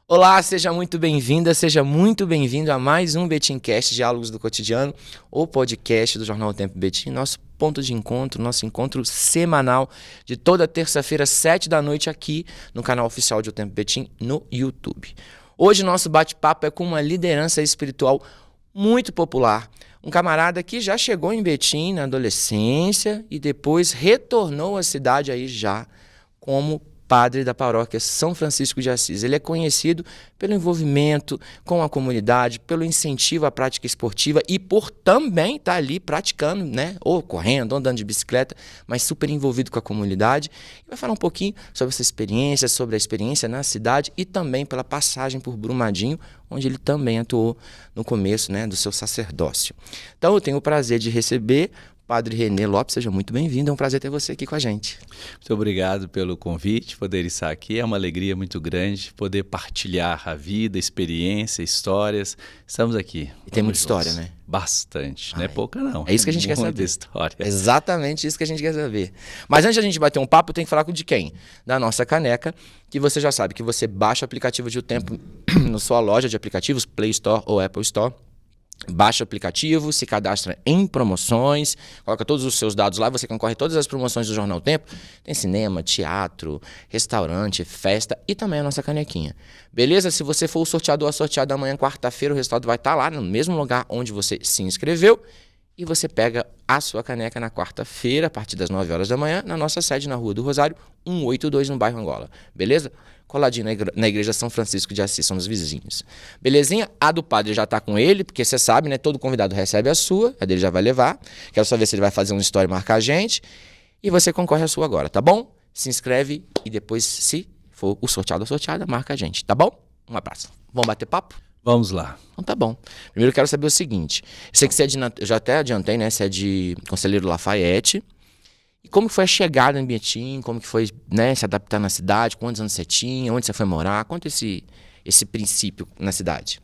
Olá, seja muito bem-vinda, seja muito bem-vindo a mais um Betimcast, Diálogos do Cotidiano, o podcast do Jornal O Tempo Betim, nosso ponto de encontro, nosso encontro semanal de toda terça-feira, 7 da noite, aqui no canal oficial de O Tempo Betim, no YouTube. Hoje nosso bate-papo é com uma liderança espiritual muito popular, um camarada que já chegou em Betim na adolescência e depois retornou à cidade aí já como padre da paróquia São Francisco de Assis. Ele é conhecido pelo envolvimento com a comunidade, pelo incentivo à prática esportiva e por também estar ali praticando, né, ou correndo, ou andando de bicicleta, mas super envolvido com a comunidade. E vai falar um pouquinho sobre essa experiência, sobre a experiência na cidade e também pela passagem por Brumadinho, onde ele também atuou no começo, né, do seu sacerdócio. Então eu tenho o prazer de receber Padre René Lopes, seja muito bem-vindo, é um prazer ter você aqui com a gente. Muito obrigado pelo convite, poder estar aqui, é uma alegria muito grande poder partilhar a vida, experiência, histórias, estamos aqui. E tem muita história, né? Bastante, não é pouca não. É isso que a gente quer saber. Muita história. Exatamente isso que a gente quer saber. Mas antes de a gente bater um papo, eu tenho que falar de quem? Da nossa caneca, que você já sabe que você baixa o aplicativo de O Tempo na sua loja de aplicativos, Play Store ou Apple Store. Baixa o aplicativo, se cadastra em promoções, coloca todos os seus dados lá, você concorre a todas as promoções do Jornal Tempo. Tem cinema, teatro, restaurante, festa e também a nossa canequinha. Beleza? Se você for o sorteador ou a sorteada amanhã, quarta-feira, o resultado vai estar lá no mesmo lugar onde você se inscreveu. E você pega a sua caneca na quarta-feira, a partir das 9 horas da manhã, na nossa sede na Rua do Rosário, 182, no bairro Angola. Beleza? Coladinho na igreja São Francisco de Assis, são os vizinhos. Belezinha? A do padre já tá com ele, porque você sabe, né? Todo convidado recebe a sua, a dele já vai levar. Quero só ver se ele vai fazer uma história e marcar a gente. E você concorre à sua agora, tá bom? Se inscreve e depois, se for o sorteado ou sorteada, marca a gente, tá bom? Um abraço. Vamos bater papo? Vamos lá. Então tá bom. Primeiro eu quero saber o seguinte. Eu sei que você é eu já até adiantei, né? Você é de Conselheiro Lafayette. E como foi a chegada em Betim? Como que foi, né, se adaptar na cidade? Quantos anos você tinha? Onde você foi morar? Conta esse princípio na cidade.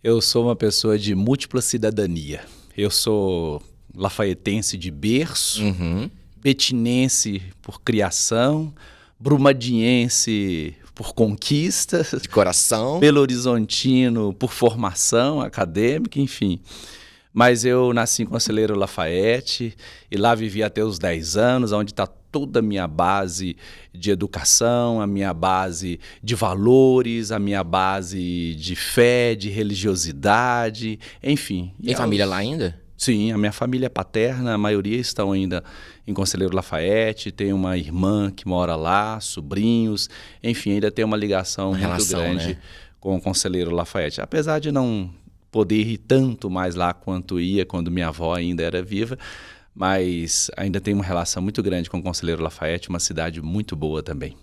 Eu sou uma pessoa de múltipla cidadania. Eu sou lafaietense de berço, betinense por criação, brumadiense por conquista, de coração, Belo Horizontino por formação acadêmica, enfim. Mas eu nasci em Conselheiro Lafayette e lá vivi até os 10 anos, onde está toda a minha base de educação, a minha base de valores, a minha base de fé, de religiosidade, enfim. Tem família lá ainda? Sim, a minha família paterna, a maioria estão ainda em Conselheiro Lafayette, tem uma irmã que mora lá, sobrinhos, enfim, ainda tem uma ligação muito grande, né, com o Conselheiro Lafayette. Apesar de não poder ir tanto mais lá quanto ia quando minha avó ainda era viva, mas ainda tem uma relação muito grande com o Conselheiro Lafayette, uma cidade muito boa também.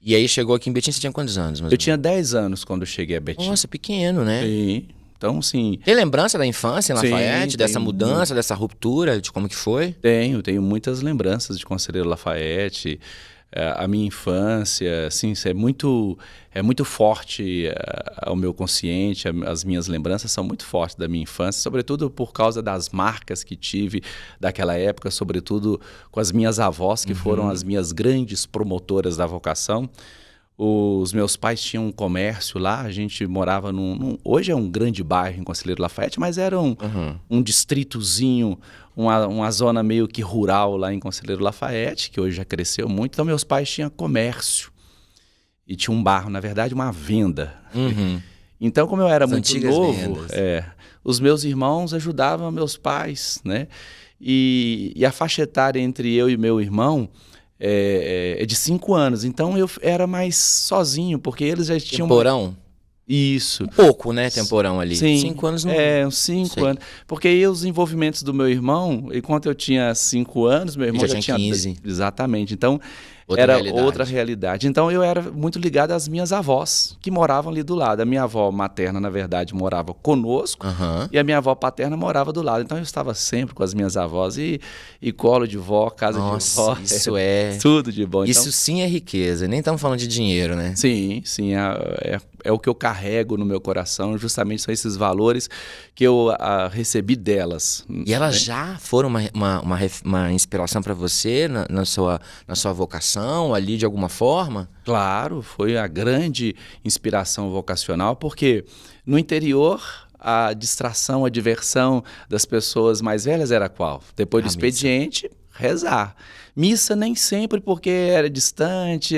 E aí chegou aqui em Betim, você tinha quantos anos? Eu tinha 10 anos quando eu cheguei a Betim. Nossa, pequeno, né? Sim. Então, sim. Tem lembrança da infância em Lafayette, Sim, dessa mudança, dessa ruptura, de como que foi? Tenho muitas lembranças de Conselheiro Lafayette. A minha infância, assim, isso é muito forte ao meu consciente, as minhas lembranças são muito fortes da minha infância, sobretudo por causa das marcas que tive daquela época, sobretudo com as minhas avós, que foram as minhas grandes promotoras da vocação. Os meus pais tinham um comércio lá, a gente morava hoje é um grande bairro em Conselheiro Lafayette, mas era um distritozinho, uma zona meio que rural lá em Conselheiro Lafayette, que hoje já cresceu muito. Então meus pais tinham comércio e tinha um bar, na verdade uma venda. Então, como eu era muito novo, os meus irmãos ajudavam meus pais, né? E a faixa etária entre eu e meu irmão é de 5 anos, então eu era mais sozinho, porque eles já tinham... Temporão? Isso. Um pouco, né, temporão ali. Sim. 5 anos não... uns 5 anos. Porque aí os envolvimentos do meu irmão, enquanto eu tinha 5 anos, meu irmão já tinha 15. Exatamente. Então, outra outra realidade. Então, eu era muito ligado às minhas avós, que moravam ali do lado. A minha avó materna, na verdade, morava conosco, e a minha avó paterna morava do lado. Então, eu estava sempre com as minhas avós, e colo de vó, casa de vó. Isso é... Tudo de bom. Isso sim é riqueza, nem estamos falando de dinheiro, né? Sim, é o que eu carrego no meu coração, justamente são esses valores que eu recebi delas. E elas já foram uma inspiração para você na sua vocação ali de alguma forma? Claro, foi a grande inspiração vocacional, porque no interior a distração, a diversão das pessoas mais velhas era qual? Depois do expediente, rezar. Missa nem sempre, porque era distante,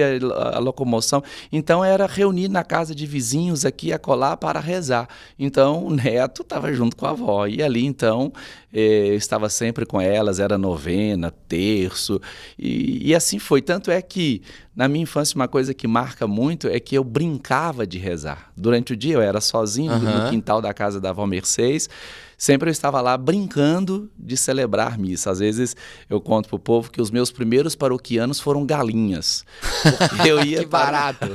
a locomoção. Então era reunir na casa de vizinhos aqui e acolá para rezar. Então o neto estava junto com a avó. E ali então eu estava sempre com elas, era novena, terço. E assim foi. Tanto é que na minha infância uma coisa que marca muito é que eu brincava de rezar. Durante o dia eu era sozinho no quintal da casa da avó Mercedes. Sempre eu estava lá brincando de celebrar missa. Às vezes eu conto para o povo que os meus primeiros paroquianos foram galinhas. Porque eu ia que barato!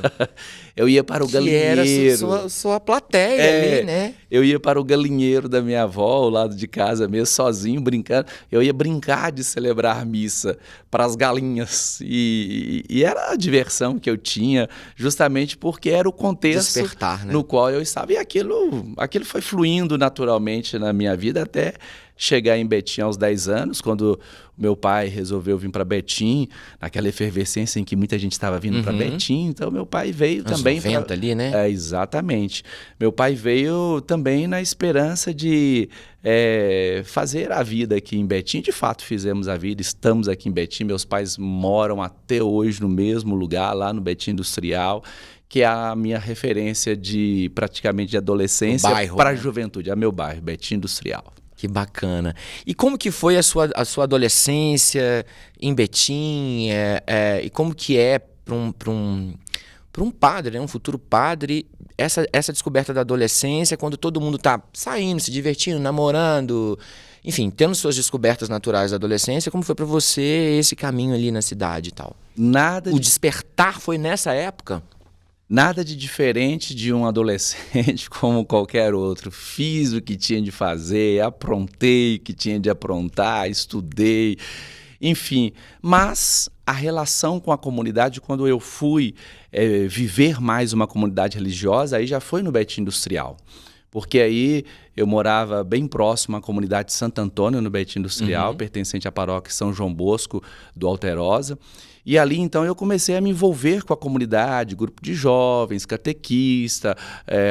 Eu ia para o galinheiro. Era sua plateia ali, né? Eu ia para o galinheiro da minha avó, ao lado de casa mesmo, sozinho, brincando. Eu ia brincar de celebrar missa para as galinhas. E era a diversão que eu tinha, justamente porque era o contexto Despertar, né? no qual eu estava. E aquilo foi fluindo naturalmente na minha vida até chegar em Betim aos 10 anos, quando meu pai resolveu vir para Betim, naquela efervescência em que muita gente estava vindo para Betim, então meu pai veio também... 90 ali, né? Exatamente. Meu pai veio também na esperança de fazer a vida aqui em Betim. De fato, fizemos a vida, estamos aqui em Betim, meus pais moram até hoje no mesmo lugar, lá no Betim Industrial, que é a minha referência praticamente de adolescência para a juventude, é meu bairro, Betim Industrial. Que bacana. E como que foi a sua adolescência em Betim? E como que é para um padre, né, um futuro padre, essa descoberta da adolescência, quando todo mundo está saindo, se divertindo, namorando, enfim, tendo suas descobertas naturais da adolescência, como foi para você esse caminho ali na cidade e tal? O despertar foi nessa época? Nada de diferente de um adolescente como qualquer outro. Fiz o que tinha de fazer, aprontei o que tinha de aprontar, estudei, enfim. Mas a relação com a comunidade, quando eu fui viver mais uma comunidade religiosa, aí já foi no Betim Industrial. Porque aí eu morava bem próximo à comunidade de Santo Antônio, no Betim Industrial, pertencente à paróquia São João Bosco do Alterosa. E ali, então, eu comecei a me envolver com a comunidade, grupo de jovens, catequista,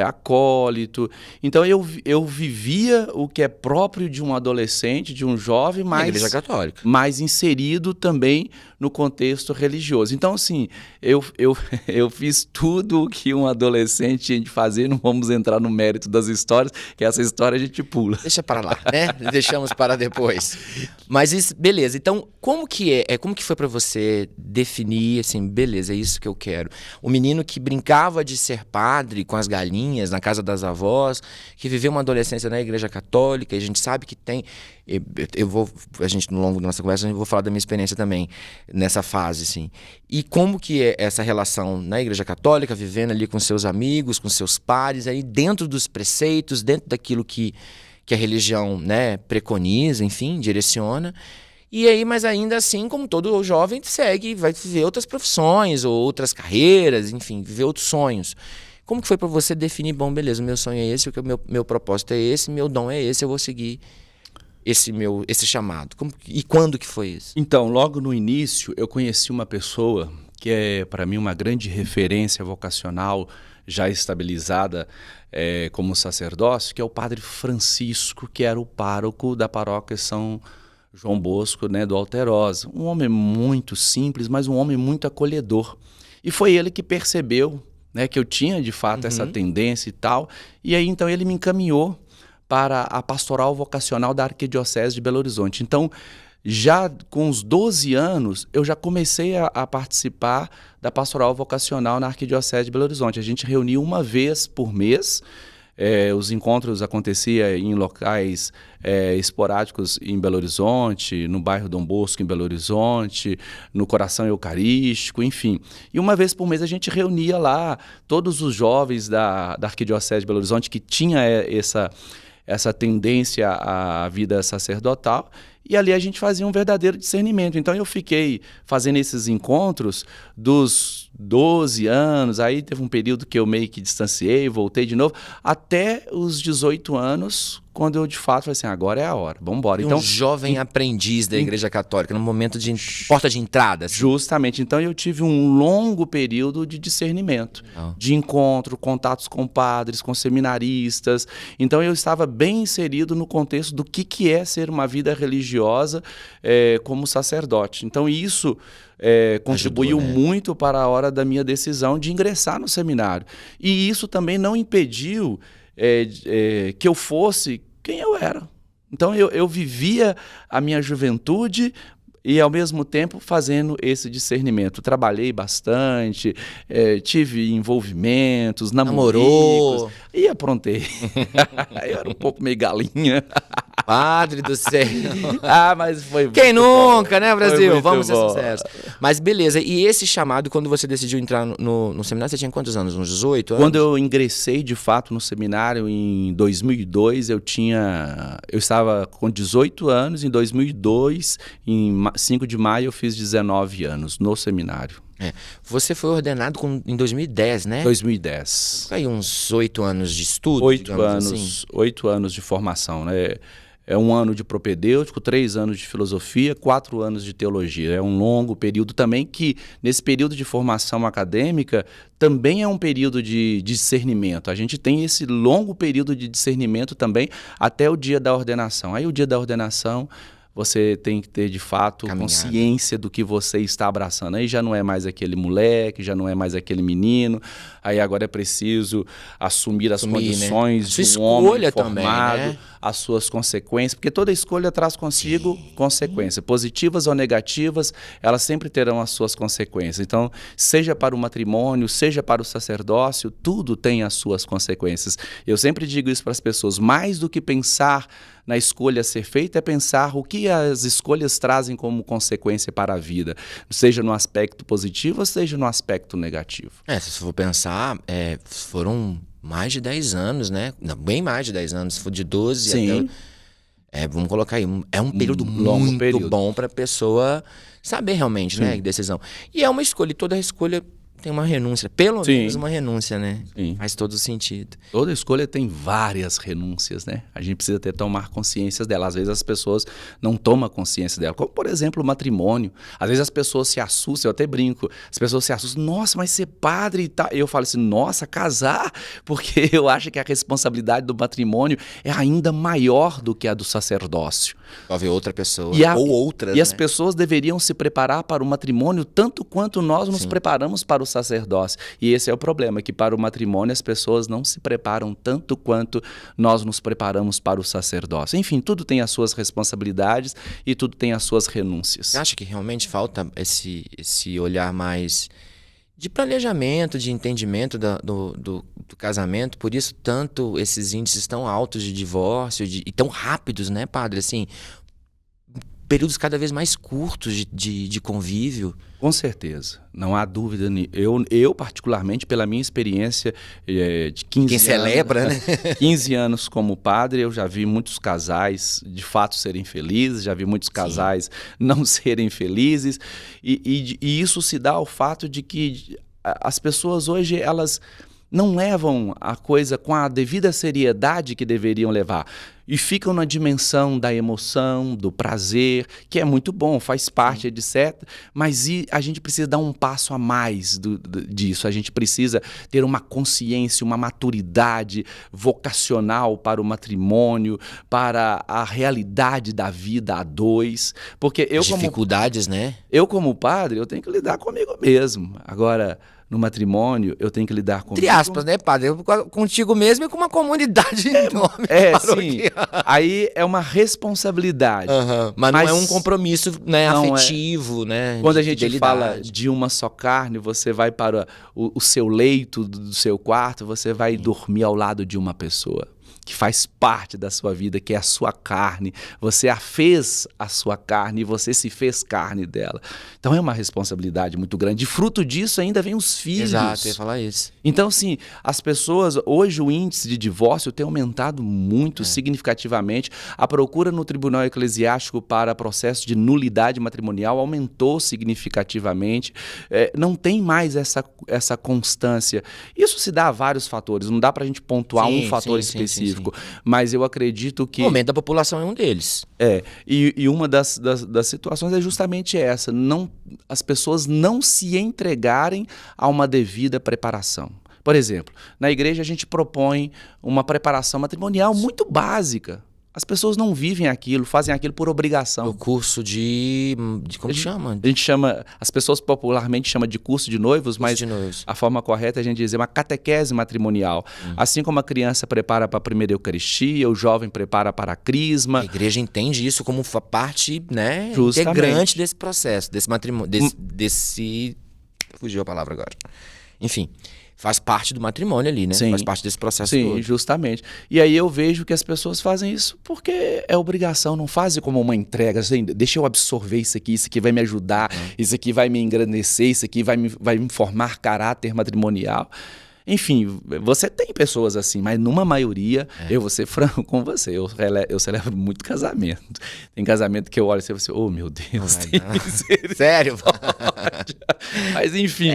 acólito. Então, eu vivia o que é próprio de um adolescente, de um jovem, mas Igreja Católica, mais inserido também no contexto religioso. Então, assim, eu fiz tudo o que um adolescente tinha de fazer. Não vamos entrar no mérito das histórias, que essa história a gente pula. Deixa para lá, né? Deixamos para depois. Mas isso, beleza. Então, como que foi para você definir, assim, beleza, é isso que eu quero? O menino que brincava de ser padre com as galinhas na casa das avós, que viveu uma adolescência na Igreja Católica, e a gente sabe que tem... A gente, no longo da nossa conversa, eu vou falar da minha experiência também nessa fase, assim. E como que é essa relação na Igreja Católica, vivendo ali com seus amigos, com seus pares, aí dentro dos preceitos, dentro daquilo que a religião, né, preconiza, enfim, direciona. E aí, mas ainda assim, como todo jovem, segue, vai viver outras profissões, ou outras carreiras, enfim, viver outros sonhos. Como que foi para você definir, bom, beleza, o meu sonho é esse, o meu propósito é esse, meu dom é esse, eu vou seguir esse chamado? E quando que foi isso? Então, logo no início, eu conheci uma pessoa que é, para mim, uma grande referência vocacional, já estabilizada como sacerdócio, que é o Padre Francisco, que era o pároco da paróquia São João Bosco, né, do Alterosa. Um homem muito simples, mas um homem muito acolhedor. E foi ele que percebeu, né, que eu tinha, de fato, essa tendência e tal. E aí, então, ele me encaminhou para a pastoral vocacional da Arquidiocese de Belo Horizonte. Então, já com os 12 anos, eu já comecei a participar da pastoral vocacional na Arquidiocese de Belo Horizonte. A gente reunia uma vez por mês. Os encontros aconteciam em locais esporádicos em Belo Horizonte, no bairro Dom Bosco em Belo Horizonte, no Coração Eucarístico, enfim. E uma vez por mês a gente reunia lá todos os jovens da Arquidiocese de Belo Horizonte que tinha essa tendência à vida sacerdotal, e ali a gente fazia um verdadeiro discernimento. Então eu fiquei fazendo esses encontros dos 12 anos, aí teve um período que eu meio que distanciei, voltei de novo, até os 18 anos, quando eu de fato falei assim, agora é a hora, vamos embora. Então, um jovem aprendiz da Igreja Católica, no momento de porta de entrada. Assim. Justamente. Então eu tive um longo período de discernimento, de encontro, contatos com padres, com seminaristas. Então eu estava bem inserido no contexto do que é ser uma vida religiosa como sacerdote. Então isso contribuiu muito para a hora da minha decisão de ingressar no seminário. E isso também não impediu que eu fosse quem eu era. Então eu vivia a minha juventude e ao mesmo tempo fazendo esse discernimento. Trabalhei bastante, tive envolvimentos, namorou e aprontei. Eu era um pouco meio galinha. Padre do céu. Mas foi Quem nunca, né, Brasil? Vamos ser sinceros. Mas beleza, e esse chamado, quando você decidiu entrar no seminário, você tinha quantos anos? Uns 18 anos? Quando eu ingressei, de fato, no seminário, em 2002, eu estava com 18 anos, em 2002, em 5 de maio, eu fiz 19 anos no seminário. Você foi ordenado em 2010, né? 2010. Aí uns 8 anos de estudo, 8 anos, assim. 8 anos de formação, né? É 1 ano de propedêutico, 3 anos de filosofia, 4 anos de teologia. É um longo período também que, nesse período de formação acadêmica, também é um período de discernimento. A gente tem esse longo período de discernimento também até o dia da ordenação. Aí o dia da ordenação, você tem que ter, de fato, consciência do que você está abraçando. Aí já não é mais aquele moleque, já não é mais aquele menino. Aí agora é preciso assumir as condições de um homem formado, também, né? As suas consequências, porque toda escolha traz consigo consequências, positivas ou negativas, elas sempre terão as suas consequências. Então, seja para o matrimônio, seja para o sacerdócio, tudo tem as suas consequências. Eu sempre digo isso para as pessoas, mais do que pensar na escolha a ser feita, é pensar o que as escolhas trazem como consequência para a vida, seja no aspecto positivo, seja no aspecto negativo. Se for pensar, foram mais de 10 anos, né? Não, bem mais de 10 anos, se for de 12 Sim. até... vamos colocar aí, é um período muito bom para a pessoa saber realmente, né, que decisão. E é uma escolha, e toda escolha tem uma renúncia, pelo menos uma renúncia, né? Sim. Faz todo sentido. Toda escolha tem várias renúncias, né? A gente precisa tomar consciência dela. Às vezes as pessoas não tomam consciência dela. Como, por exemplo, o matrimônio. Às vezes as pessoas se assustam, eu até brinco, as pessoas se assustam, nossa, mas ser padre e tal. Eu falo assim, nossa, casar? Porque eu acho que a responsabilidade do matrimônio é ainda maior do que a do sacerdócio. Pode ver outra pessoa, ou outras, E as pessoas deveriam se preparar para o matrimônio tanto quanto nós nos Sim. preparamos para o sacerdócio. E esse é o problema, que para o matrimônio as pessoas não se preparam tanto quanto nós nos preparamos para o sacerdócio. Enfim, tudo tem as suas responsabilidades e tudo tem as suas renúncias. Você acha que realmente falta esse olhar mais de planejamento, de entendimento do casamento? Por isso tanto esses índices tão altos de divórcio e tão rápidos, né, padre? Assim, períodos cada vez mais curtos de convívio. Com certeza, não há dúvida. Eu particularmente, pela minha experiência de 15 Quem anos... celebra, né? 15 anos como padre, eu já vi muitos casais de fato serem felizes, já vi muitos casais não serem felizes, e isso se dá ao fato de que as pessoas hoje, elas não levam a coisa com a devida seriedade que deveriam levar. E ficam na dimensão da emoção, do prazer, que é muito bom, faz parte, etc. Mas a gente precisa dar um passo a mais disso. A gente precisa ter uma consciência, uma maturidade vocacional para o matrimônio, para a realidade da vida a dois. Porque eu, dificuldades, né? Eu, como padre, eu tenho que lidar comigo mesmo. Agora, no matrimônio, eu tenho que lidar com... Entre aspas, né, padre? Contigo mesmo e com uma comunidade enorme. Sim. Aí é uma responsabilidade. Mas não é um compromisso, né, afetivo, né? Quando a gente fala de uma só carne, você vai para o seu leito do seu quarto, você vai dormir ao lado de uma pessoa. que faz parte da sua vida, que é a sua carne. Você a fez a sua carne e você se fez carne dela. Então é uma responsabilidade muito grande. E fruto disso ainda vem os filhos. Exato, eu ia falar isso. Então, assim, as pessoas, hoje o índice de divórcio tem aumentado muito significativamente. A procura no Tribunal Eclesiástico para processo de nulidade matrimonial aumentou significativamente. Não tem mais essa constância. Isso se dá a vários fatores, não dá para a gente pontuar um fator específico, mas eu acredito que... O aumento da população é um deles. E uma das situações é justamente essa, as pessoas não se entregarem a uma devida preparação. Por exemplo, na igreja a gente propõe uma preparação matrimonial muito básica. As pessoas não vivem aquilo, fazem aquilo por obrigação. O curso de como chama? A gente chama, as pessoas popularmente chamam de curso de noivos, mas a forma correta é a gente dizer uma catequese matrimonial. Assim como a criança prepara para a primeira Eucaristia, o jovem prepara para a crisma. A igreja entende isso como parte, né, integrante desse processo, desse matrimônio, fugiu a palavra agora. Enfim. Faz parte do matrimônio ali, né? Sim. Faz parte desse processo todo. Sim, justamente. E aí eu vejo que as pessoas fazem isso porque é obrigação, não fazem como uma entrega. Assim, deixa eu absorver isso aqui vai me ajudar, isso aqui vai me engrandecer, isso aqui vai me formar caráter matrimonial. Enfim, você tem pessoas assim, mas numa maioria, eu vou ser franco com você, eu celebro muito casamento. Tem casamento que eu olho e você, oh meu Deus, sério? Mas enfim...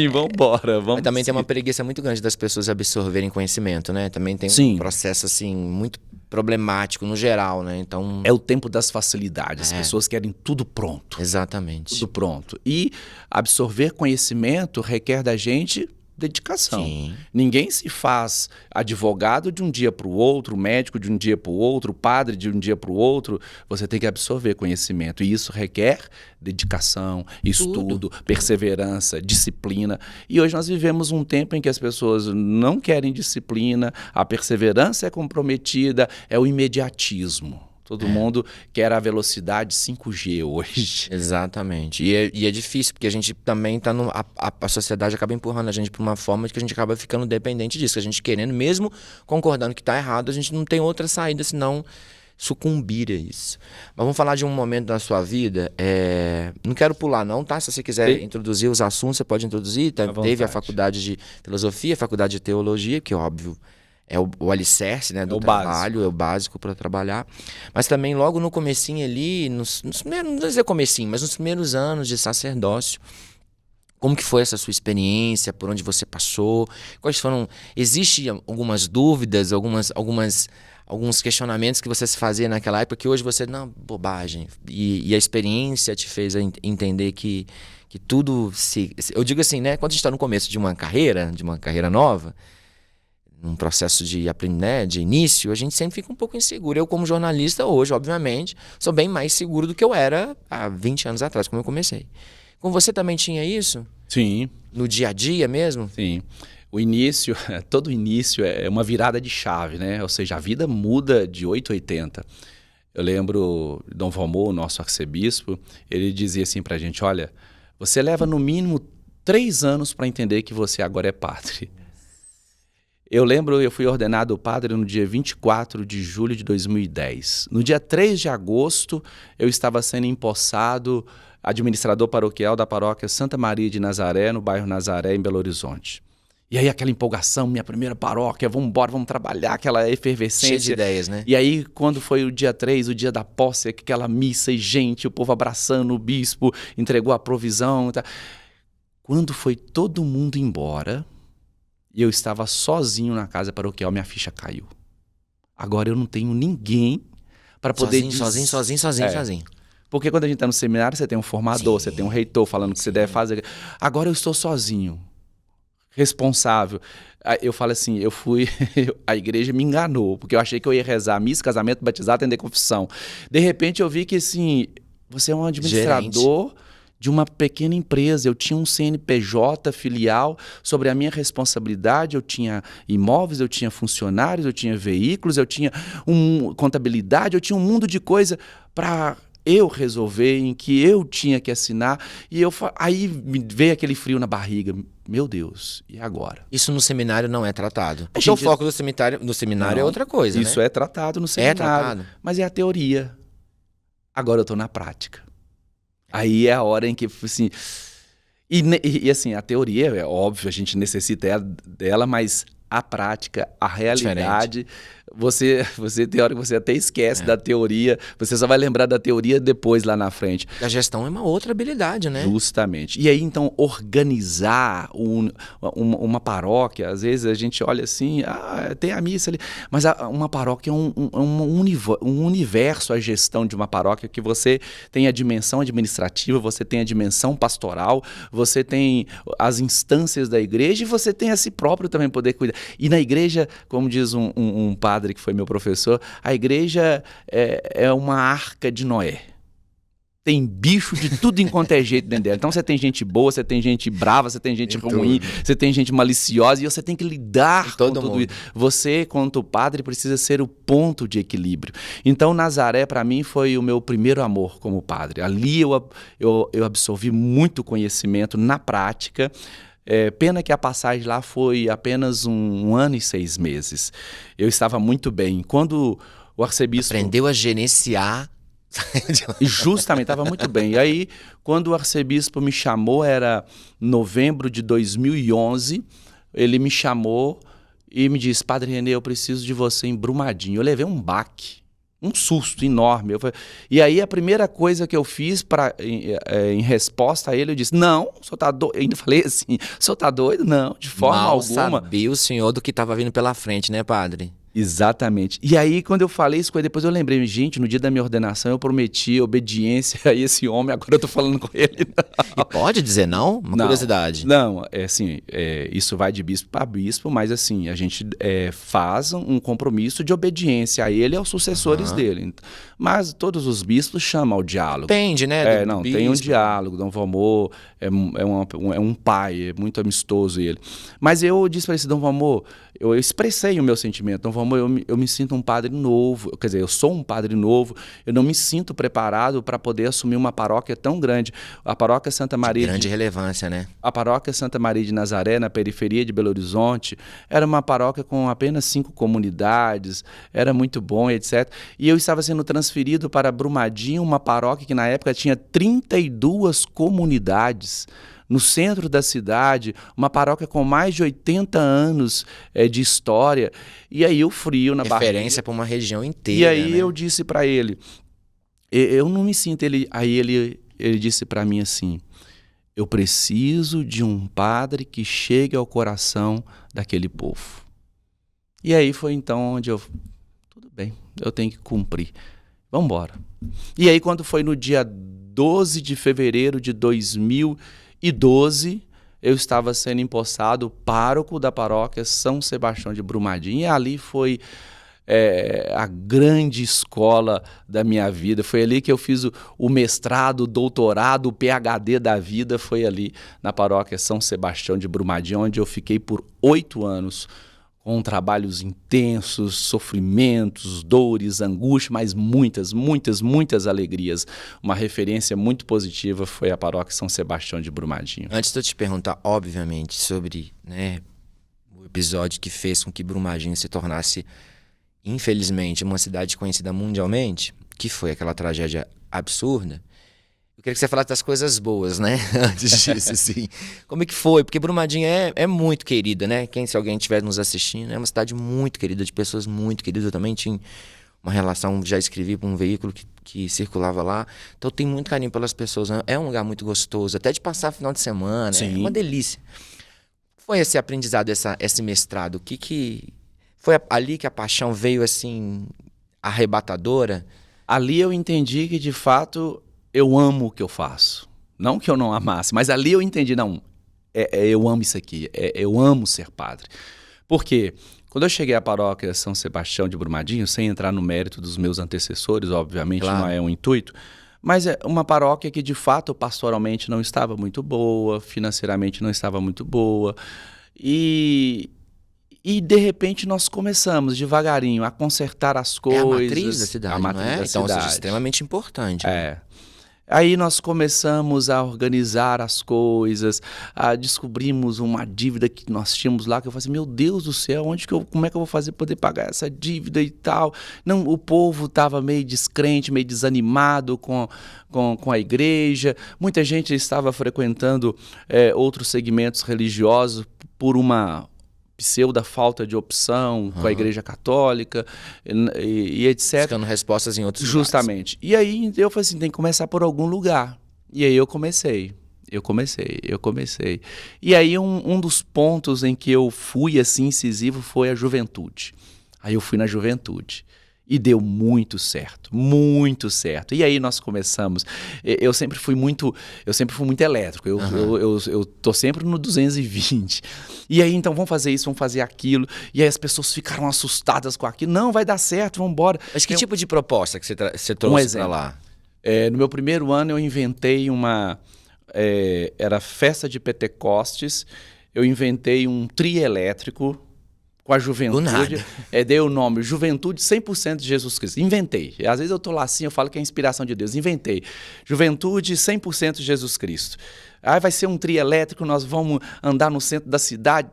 vamos embora. Mas também tem uma preguiça muito grande das pessoas absorverem conhecimento, né? Também tem um processo, assim, muito problemático no geral, né? Então... É o tempo das facilidades. As pessoas querem tudo pronto. Exatamente. Tudo pronto. E absorver conhecimento requer da gente dedicação. Sim. Ninguém se faz advogado de um dia para o outro, médico de um dia para o outro, padre de um dia para o outro. Você tem que absorver conhecimento e isso requer dedicação, estudo, perseverança, disciplina. E hoje nós vivemos um tempo em que as pessoas não querem disciplina, a perseverança é comprometida, é o imediatismo. Todo mundo quer a velocidade 5G hoje. Exatamente. E é difícil, porque a gente também está a sociedade acaba empurrando a gente para uma forma de que a gente acaba ficando dependente disso. Que a gente querendo, mesmo concordando que está errado, a gente não tem outra saída senão sucumbir a isso. Mas vamos falar de um momento da sua vida. Não quero pular não, tá? Se você quiser introduzir os assuntos, você pode introduzir. Teve a faculdade de filosofia, a faculdade de teologia, que óbvio... É o alicerce, né, do trabalho, é o básico para trabalhar. Mas também logo no comecinho ali, nos primeiros, não vou dizer comecinho, mas nos primeiros anos de sacerdócio, como que foi essa sua experiência, por onde você passou, quais foram... Existem algumas dúvidas, alguns questionamentos que você se fazia naquela época, que hoje você, não, bobagem. E a experiência te fez entender que tudo se... Eu digo assim, né, quando a gente está no começo de uma carreira nova, num processo de início, a gente sempre fica um pouco inseguro. Eu, como jornalista, hoje, obviamente, sou bem mais seguro do que eu era há 20 anos atrás, como eu comecei. Com você também tinha isso? Sim. No dia a dia mesmo? Sim. O início, todo início é uma virada de chave, né? Ou seja, a vida muda de 880. Eu lembro Dom Valmor, nosso arcebispo, ele dizia assim pra gente, olha, você leva no mínimo 3 anos para entender que você agora é padre. Eu lembro, eu fui ordenado padre no dia 24 de julho de 2010. No dia 3 de agosto, eu estava sendo empossado administrador paroquial da paróquia Santa Maria de Nazaré, no bairro Nazaré, em Belo Horizonte. E aí aquela empolgação, minha primeira paróquia, vamos embora, vamos trabalhar, aquela efervescência. Cheio de ideias, né? E aí, quando foi o dia 3, o dia da posse, aquela missa e gente, o povo abraçando o bispo, entregou a provisão. Tá. Quando foi todo mundo embora... E eu estava sozinho na casa paroquial, minha ficha caiu. Agora eu não tenho ninguém para poder dizer... Sozinho. Porque quando a gente está no seminário, você tem um formador, você tem um reitor falando o que você deve fazer. Agora eu estou sozinho, responsável. Eu falo assim, a igreja me enganou, porque eu achei que eu ia rezar missa, casamento, batizado, atender confissão. De repente eu vi que assim, você é um administrador... de uma pequena empresa, eu tinha um CNPJ filial sobre a minha responsabilidade, eu tinha imóveis, eu tinha funcionários, eu tinha veículos, eu tinha contabilidade, eu tinha um mundo de coisa para eu resolver, em que eu tinha que assinar, e aí me veio aquele frio na barriga. Meu Deus, e agora? Isso no seminário não é tratado. Gente, o foco do seminário é outra coisa, isso né? é tratado no seminário, tratado. Mas é a teoria. Agora eu estou na prática. Aí é a hora em que, assim... E assim, a teoria, é óbvio, a gente necessita dela, mas a prática, a realidade... Você tem hora que você até esquece da teoria, você só vai lembrar da teoria depois lá na frente. A gestão é uma outra habilidade, né? Justamente. E aí, então, organizar uma paróquia, às vezes a gente olha assim, tem a missa ali, mas uma paróquia é um universo, a gestão de uma paróquia, que você tem a dimensão administrativa, você tem a dimensão pastoral, você tem as instâncias da igreja e você tem a si próprio também poder cuidar. E na igreja, como diz um padre que foi meu professor, a igreja é uma arca de Noé. Tem bicho de tudo enquanto é jeito dentro dela. Então você tem gente boa, você tem gente brava, você tem gente ruim, você tem gente maliciosa, e você tem que lidar com tudo isso. Você, quanto padre, precisa ser o ponto de equilíbrio. Então Nazaré, para mim, foi o meu primeiro amor como padre. Ali eu absorvi muito conhecimento na prática. Pena que a passagem lá foi apenas 1 ano e 6 meses. Eu estava muito bem. Quando o arcebispo... Aprendeu a gerenciar... Justamente, estava muito bem. E aí, quando o arcebispo me chamou, era novembro de 2011, ele me chamou e me disse: Padre René, eu preciso de você em Brumadinho. Eu levei um baque, um susto enorme. E aí a primeira coisa que eu fiz em resposta a ele, eu disse: não, o senhor tá doido? Eu ainda falei assim: o senhor tá doido? Não, de forma alguma. Mal sabia o senhor do que estava vindo pela frente, né, padre? Exatamente. E aí, quando eu falei isso com ele, depois eu lembrei, gente, no dia da minha ordenação eu prometi obediência a esse homem, agora eu tô falando com ele. Não. E pode dizer não? Curiosidade. Não, assim, isso vai de bispo para bispo, mas assim, a gente faz um compromisso de obediência a ele e aos sucessores dele. Mas todos os bispos chamam ao diálogo. Depende, né? Tem um diálogo. Dom Valmor é um pai, é muito amistoso ele. Mas eu disse para esse Dom Valmor, eu expressei o meu sentimento. Dom Valmor, eu me sinto um padre novo, quer dizer, eu sou um padre novo, eu não me sinto preparado para poder assumir uma paróquia tão grande. A paróquia Santa Maria... De grande relevância, né? A paróquia Santa Maria de Nazaré, na periferia de Belo Horizonte, era uma paróquia com apenas 5 comunidades, era muito bom, etc. E eu estava sendo transferido para Brumadinho, uma paróquia que na época tinha 32 comunidades, no centro da cidade, uma paróquia com mais de 80 anos de história. E aí o frio na barriga. Referência para uma região inteira. E aí, né? Eu disse para ele, eu não me sinto... Aí ele disse para mim assim: eu preciso de um padre que chegue ao coração daquele povo. E aí foi então onde tudo bem, eu tenho que cumprir. Vamos embora. E aí, quando foi no dia 12 de fevereiro de 2012, eu estava sendo empossado pároco da paróquia São Sebastião de Brumadinho, e ali foi a grande escola da minha vida. Foi ali que eu fiz o mestrado, o doutorado, o PhD da vida, foi ali na paróquia São Sebastião de Brumadinho, onde eu fiquei por 8 anos, com trabalhos intensos, sofrimentos, dores, angústia, mas muitas, muitas, muitas alegrias. Uma referência muito positiva foi a paróquia São Sebastião de Brumadinho. Antes de eu te perguntar, obviamente, sobre, né, o episódio que fez com que Brumadinho se tornasse, infelizmente, uma cidade conhecida mundialmente, que foi aquela tragédia absurda, eu queria que você falasse das coisas boas, né? Antes disso, assim. Como é que foi? Porque Brumadinho é muito querida, né? Se alguém estiver nos assistindo, é uma cidade muito querida, de pessoas muito queridas. Eu também tinha uma relação, já escrevi para um veículo que circulava lá. Então, eu tenho muito carinho pelas pessoas. Né? É um lugar muito gostoso, até de passar final de semana. Sim. É uma delícia. Foi esse aprendizado, esse mestrado? Foi ali que a paixão veio, assim, arrebatadora? Ali eu entendi que, de fato... eu amo o que eu faço. Não que eu não amasse, mas ali eu entendi, não, eu amo isso aqui, eu amo ser padre. Por quê? Quando eu cheguei à paróquia São Sebastião de Brumadinho, sem entrar no mérito dos meus antecessores, obviamente, claro, não é um intuito, mas é uma paróquia que, de fato, pastoralmente não estava muito boa, financeiramente não estava muito boa, e E, de repente, nós começamos devagarinho a consertar as coisas. É a matriz da cidade, a matriz não é? da Então, ou seja, cidade. extremamente importante. É. Aí nós começamos a organizar as coisas, descobrimos uma dívida que nós tínhamos lá, que eu falei assim, meu Deus do céu, como é que eu vou fazer para poder pagar essa dívida e tal? Não, o povo estava meio descrente, meio desanimado com a igreja, muita gente estava frequentando outros segmentos religiosos por uma pseudo falta de opção com a Igreja Católica e etc. Buscando respostas em outros Justamente. lugares. E aí eu falei assim, tem que começar por algum lugar. E aí eu comecei. E aí um dos pontos em que eu fui assim incisivo foi a juventude. Aí eu fui na juventude. E deu muito certo, muito certo. E aí nós começamos. Eu sempre fui muito elétrico. Eu tô sempre no 220. E aí, então, vamos fazer isso, vamos fazer aquilo. E aí as pessoas ficaram assustadas com aquilo. Não, vai dar certo, vamos embora. Mas que tipo de proposta que você trouxe para lá? No meu primeiro ano, eu inventei era festa de Pentecostes. Eu inventei um trio elétrico com a juventude, dei o nome Juventude 100% de Jesus Cristo. Inventei. Às vezes eu tô lá assim, eu falo que é a inspiração de Deus. Inventei. Juventude 100% de Jesus Cristo. Aí vai ser um trio elétrico, nós vamos andar no centro da cidade,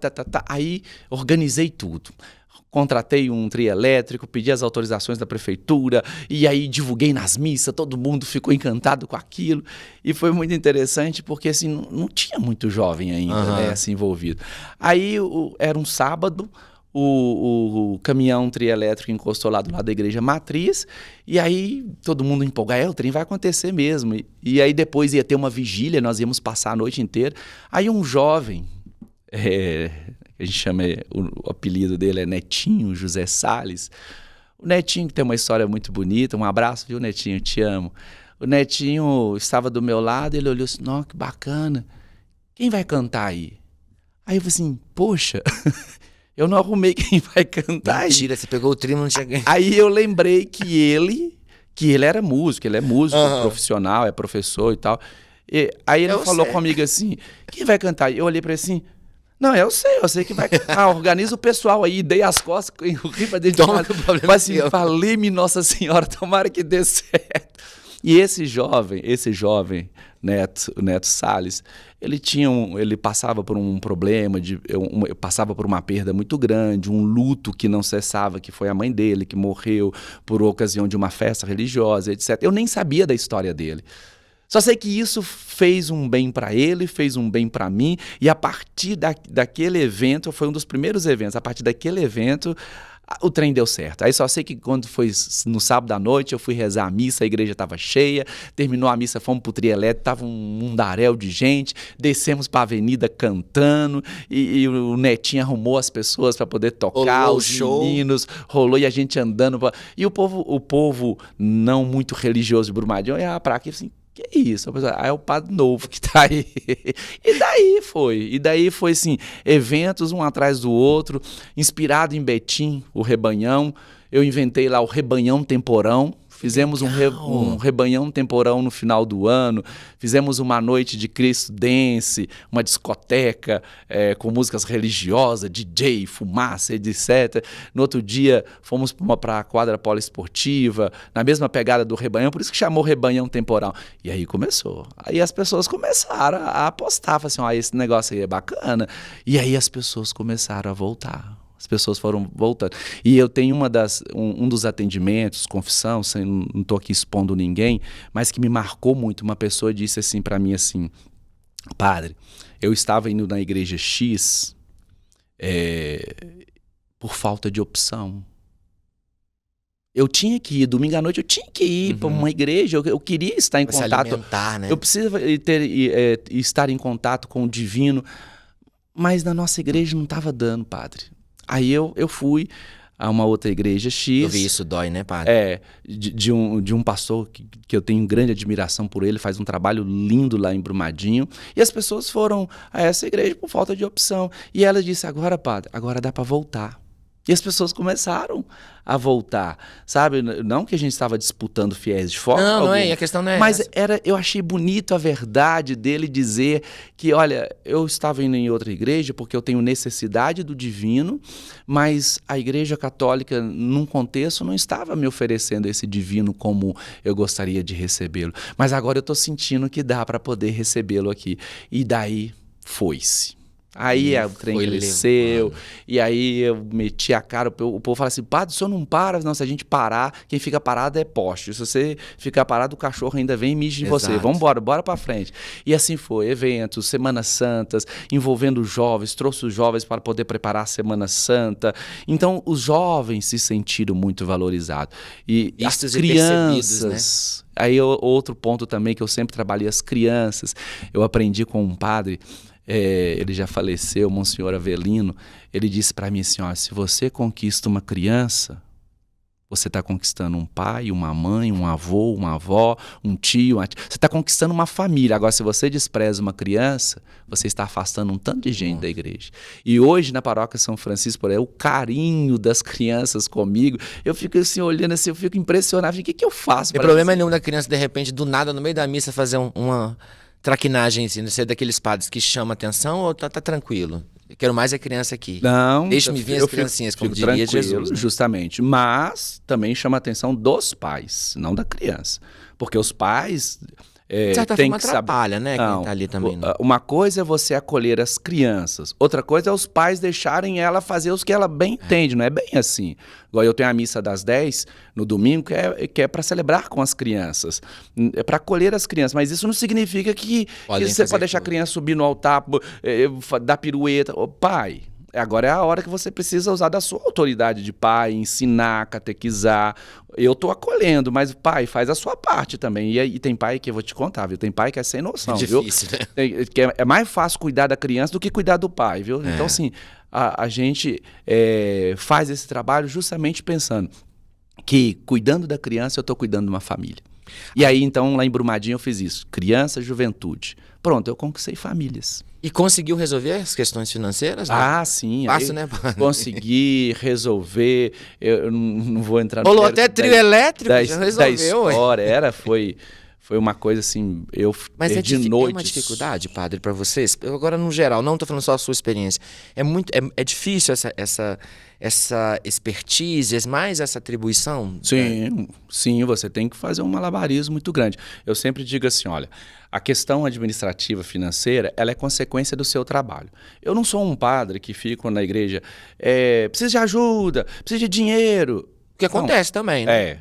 Aí organizei tudo. Contratei um trio elétrico, pedi as autorizações da prefeitura, e aí divulguei nas missas, todo mundo ficou encantado com aquilo. E foi muito interessante, porque assim, não tinha muito jovem ainda, né, assim, envolvido. Aí era um sábado, o caminhão trielétrico encostou lá do lado da igreja matriz, e aí todo mundo empolgado, o trem vai acontecer mesmo. E aí depois ia ter uma vigília, nós íamos passar a noite inteira. Aí um jovem, a gente chama, o apelido dele é Netinho, José Salles. O Netinho, que tem uma história muito bonita, um abraço, viu, Netinho, te amo. O Netinho estava do meu lado, ele olhou assim, nossa, que bacana, quem vai cantar aí? Aí eu falei assim, poxa... Eu não arrumei quem vai cantar. Mentira, você pegou o trio, não tinha... Aí eu lembrei que ele era músico, ele é músico profissional, é professor e tal. E aí ele falou comigo assim, quem vai cantar? Eu olhei pra ele assim, não, eu sei que vai cantar, organiza o pessoal aí, dei as costas, eu ri pra dentro de casa. Mas assim, falei-me Nossa Senhora, tomara que dê certo. E esse jovem, o Neto Salles, ele passava por um problema, passava por uma perda muito grande, um luto que não cessava, que foi a mãe dele, que morreu por ocasião de uma festa religiosa, etc. Eu nem sabia da história dele. Só sei que isso fez um bem para ele, fez um bem para mim, e a partir daquele evento, foi um dos primeiros eventos, a partir daquele evento... O trem deu certo. Aí só sei que quando foi no sábado à noite, eu fui rezar a missa, a igreja estava cheia, terminou a missa, fomos pro trio elétrico, estava um mundaréu de gente, descemos para a avenida cantando, e o Netinho arrumou as pessoas para poder tocar, rolou os meninos, rolou e a gente andando. E o povo não muito religioso de Brumadinho, olhava para aqui assim, que isso? É o Padre Novo que tá aí. E daí foi assim, eventos um atrás do outro, inspirado em Betim, o Rebanhão. Eu inventei lá o Rebanhão Temporão. Fizemos um rebanhão temporão no final do ano, fizemos uma noite de Cristo Dance, uma discoteca com músicas religiosas, DJ, fumaça, etc. No outro dia fomos para a quadra poliesportiva, na mesma pegada do rebanhão, por isso que chamou rebanhão temporal. E aí começou. Aí as pessoas começaram a apostar, falaram assim, esse negócio aí é bacana. E aí as pessoas começaram a voltar. As pessoas foram voltando. E eu tenho um dos atendimentos, confissão, não estou aqui expondo ninguém, mas que me marcou muito. Uma pessoa disse assim para mim assim, padre, eu estava indo na igreja X por falta de opção. Eu tinha que ir, domingo à noite eu tinha que ir para uma igreja, eu queria estar em contato. Se alimentar, né? Eu precisava estar em contato com o divino, mas na nossa igreja não estava dando, padre. Aí eu fui a uma outra igreja X. Eu vi isso, dói, né, padre? De um pastor que eu tenho grande admiração por ele, faz um trabalho lindo lá em Brumadinho. E as pessoas foram a essa igreja por falta de opção. E ela disse, agora, padre, agora dá para voltar. E as pessoas começaram a voltar, sabe? Não que a gente estava disputando fiéis de forma Não, alguma, não é, a questão não é mas essa. eu achei bonito a verdade dele dizer que, olha, eu estava indo em outra igreja porque eu tenho necessidade do divino, mas a igreja católica, num contexto, não estava me oferecendo esse divino como eu gostaria de recebê-lo. Mas agora eu estou sentindo que dá para poder recebê-lo aqui. E daí foi-se. Aí o trem cresceu, e aí eu meti a cara, o povo fala assim, padre, o senhor não para? Não, se a gente parar, quem fica parado é poste. Se você ficar parado, o cachorro ainda vem e mija em você. Vamos embora, bora pra frente. E assim foi, eventos, Semanas Santas, envolvendo jovens, trouxe os jovens para poder preparar a Semana Santa. Então, os jovens se sentiram muito valorizados. E as crianças... Né? Aí outro ponto também que eu sempre trabalhei, as crianças. Eu aprendi com um padre... ele já faleceu, Monsenhor Avelino. Ele disse para mim assim, ó, se você conquista uma criança, você está conquistando um pai, uma mãe, um avô, uma avó, um tio, você está conquistando uma família. Agora, se você despreza uma criança, você está afastando um tanto de gente da igreja. E hoje, na paróquia São Francisco, por aí, o carinho das crianças comigo, eu fico assim, olhando assim, eu fico impressionado. O que eu faço? Não tem problema nenhum da criança, de repente, do nada, no meio da missa, fazer uma... traquinagem, assim, você é daqueles padres que chama atenção ou tá tranquilo? Eu quero mais a criança aqui. Não. Deixa-me vir as criancinhas, como diria Jesus. Né? Justamente. Mas também chama a atenção dos pais, não da criança. Porque os pais... de certa forma atrapalha, né? Não, quem tá ali também. Não. Uma coisa é você acolher as crianças. Outra coisa é os pais deixarem ela fazer os que ela bem entende. Não é bem assim. Igual eu tenho a missa das 10 no domingo, que é para celebrar com as crianças. É para acolher as crianças. Mas isso não significa que você pode deixar a criança subir no altar, dar pirueta. Pai... Agora é a hora que você precisa usar da sua autoridade de pai, ensinar, catequizar. Eu estou acolhendo, mas pai, faz a sua parte também. E tem pai que eu vou te contar, viu? Tem pai que é sem noção, difícil, viu? Né? É mais fácil cuidar da criança do que cuidar do pai, viu? Então, assim, a gente faz esse trabalho justamente pensando que cuidando da criança eu estou cuidando de uma família. E aí, então, lá em Brumadinho eu fiz isso. Criança, juventude. Pronto, eu conquistei famílias. E conseguiu resolver as questões financeiras? Né? Ah, sim. Fácil, né? Consegui resolver. Eu não vou entrar no rolou até trio elétrico, já resolveu. Da história. Foi uma coisa assim, Mas de noite. É uma dificuldade, padre, para vocês? Eu, agora, no geral, não estou falando só a sua experiência. É difícil essa expertise, mais essa atribuição? Sim, você tem que fazer um malabarismo muito grande. Eu sempre digo assim, olha, a questão administrativa financeira, ela é consequência do seu trabalho. Eu não sou um padre que fico na igreja, precisa de ajuda, precisa de dinheiro. O que acontece também, né?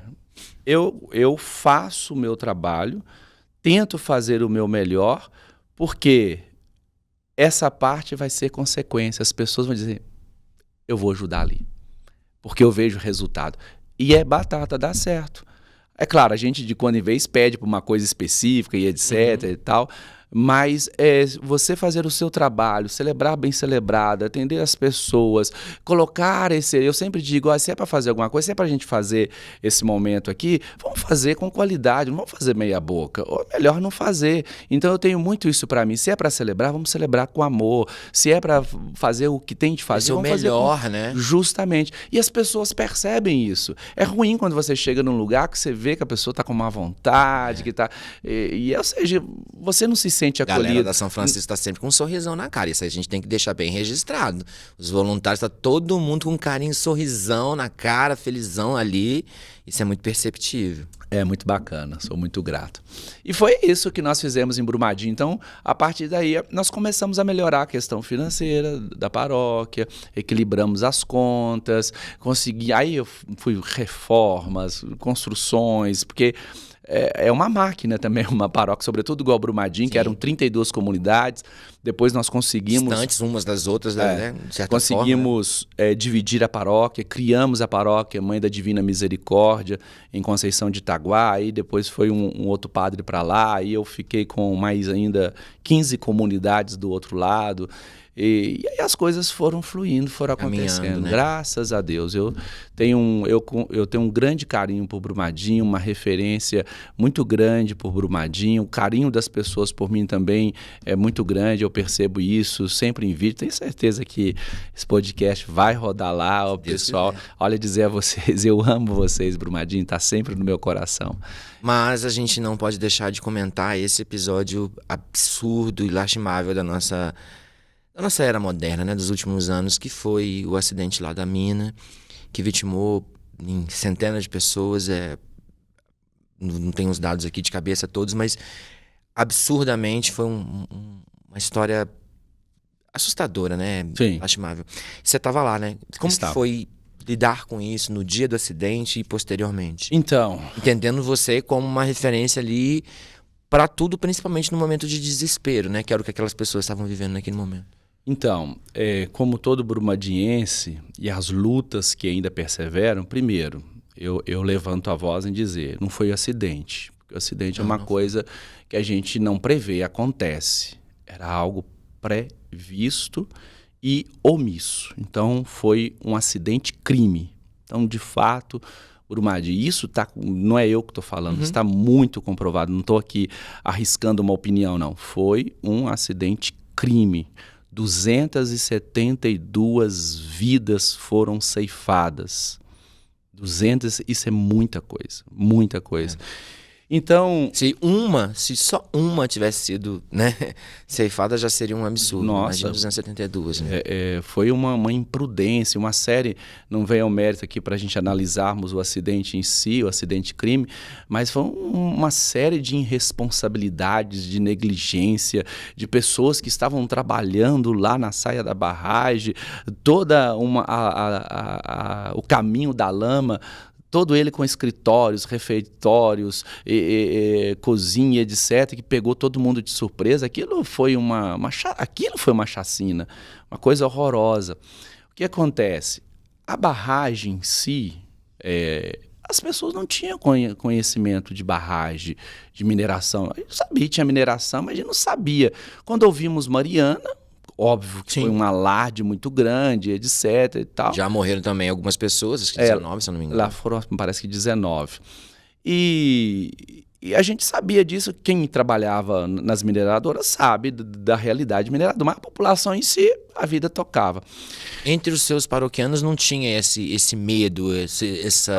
Eu faço o meu trabalho, tento fazer o meu melhor, porque essa parte vai ser consequência. As pessoas vão dizer, eu vou ajudar ali, porque eu vejo o resultado. E é batata, dá certo. É claro, a gente de quando em vez pede para uma coisa específica e etc e tal, mas você fazer o seu trabalho, celebrar bem celebrado, atender as pessoas, colocar eu sempre digo, se é para fazer alguma coisa, se é para a gente fazer esse momento aqui, vamos fazer com qualidade, não vamos fazer meia boca, ou melhor não fazer. Então eu tenho muito isso para mim, se é para celebrar, vamos celebrar com amor, se é para fazer o que tem de fazer, vamos fazer melhor, né? Justamente. E as pessoas percebem isso. É ruim quando você chega num lugar que você vê que a pessoa está com má vontade, que tá... ou seja, você não se sente acolhido. A galera da São Francisco está sempre com um sorrisão na cara. Isso a gente tem que deixar bem registrado. Os voluntários, tá todo mundo com um carinho, sorrisão na cara, felizão ali. Isso é muito perceptível. É muito bacana, sou muito grato. E foi isso que nós fizemos em Brumadinho. Então, a partir daí, nós começamos a melhorar a questão financeira da paróquia, equilibramos as contas, aí eu fui reformas, construções, porque... É uma máquina também, uma paróquia, sobretudo igual Brumadinho, que eram 32 comunidades. Depois nós conseguimos... Distantes umas das outras, né? De certa conseguimos forma. Dividir a paróquia, criamos a paróquia Mãe da Divina Misericórdia, em Conceição de Itaguá. Aí depois foi um outro padre para lá, aí eu fiquei com mais ainda 15 comunidades do outro lado. E aí as coisas foram fluindo, foram acontecendo. Né? Graças a Deus. Eu tenho um grande carinho por Brumadinho, uma referência muito grande por Brumadinho. O carinho das pessoas por mim também é muito grande, eu percebo isso sempre em vídeo. Tenho certeza que esse podcast vai rodar lá, o pessoal. Olha, dizer a vocês, eu amo vocês, Brumadinho, está sempre no meu coração. Mas a gente não pode deixar de comentar esse episódio absurdo e lastimável da nossa era moderna, né, dos últimos anos, que foi o acidente lá da mina, que vitimou em centenas de pessoas. Não tenho os dados aqui de cabeça todos, mas absurdamente foi uma história assustadora, né? Sim. Lastimável. Você estava lá, né? Como que foi lidar com isso no dia do acidente e posteriormente? Então, entendendo você como uma referência ali para tudo, principalmente no momento de desespero, né? Que era o que aquelas pessoas estavam vivendo naquele momento. Então, como todo brumadiense e as lutas que ainda perseveram, primeiro, eu levanto a voz em dizer, não foi acidente. Porque o acidente é uma coisa que a gente não prevê, acontece. Era algo previsto e omisso. Então, foi um acidente crime. Então, de fato, Brumadinho, isso não é eu que estou falando, está muito comprovado. Não estou aqui arriscando uma opinião, não. Foi um acidente crime. 272 vidas foram ceifadas. Isso é muita coisa, muita coisa. Então, se só uma tivesse sido, né, ceifada, já seria um absurdo. Nossa, imagina 272. Né? Foi uma imprudência, uma série, não vem ao mérito aqui para a gente analisarmos o acidente em si, o acidente crime, mas foi uma série de irresponsabilidades, de negligência, de pessoas que estavam trabalhando lá na saia da barragem, o caminho da lama, todo ele com escritórios, refeitórios, cozinha, etc., que pegou todo mundo de surpresa. Aquilo foi uma chacina, uma coisa horrorosa. O que acontece? A barragem em si, as pessoas não tinham conhecimento de barragem, de mineração. A gente sabia que tinha mineração, mas a gente não sabia. Quando ouvimos Mariana, óbvio que foi um alarde muito grande, etc. e tal. Já morreram também algumas pessoas, acho que 19, se eu não me engano. Lá foram, parece que 19. E a gente sabia disso, quem trabalhava nas mineradoras sabe da realidade mineradora, mas a população em si, a vida tocava. Entre os seus paroquianos não tinha esse medo, isso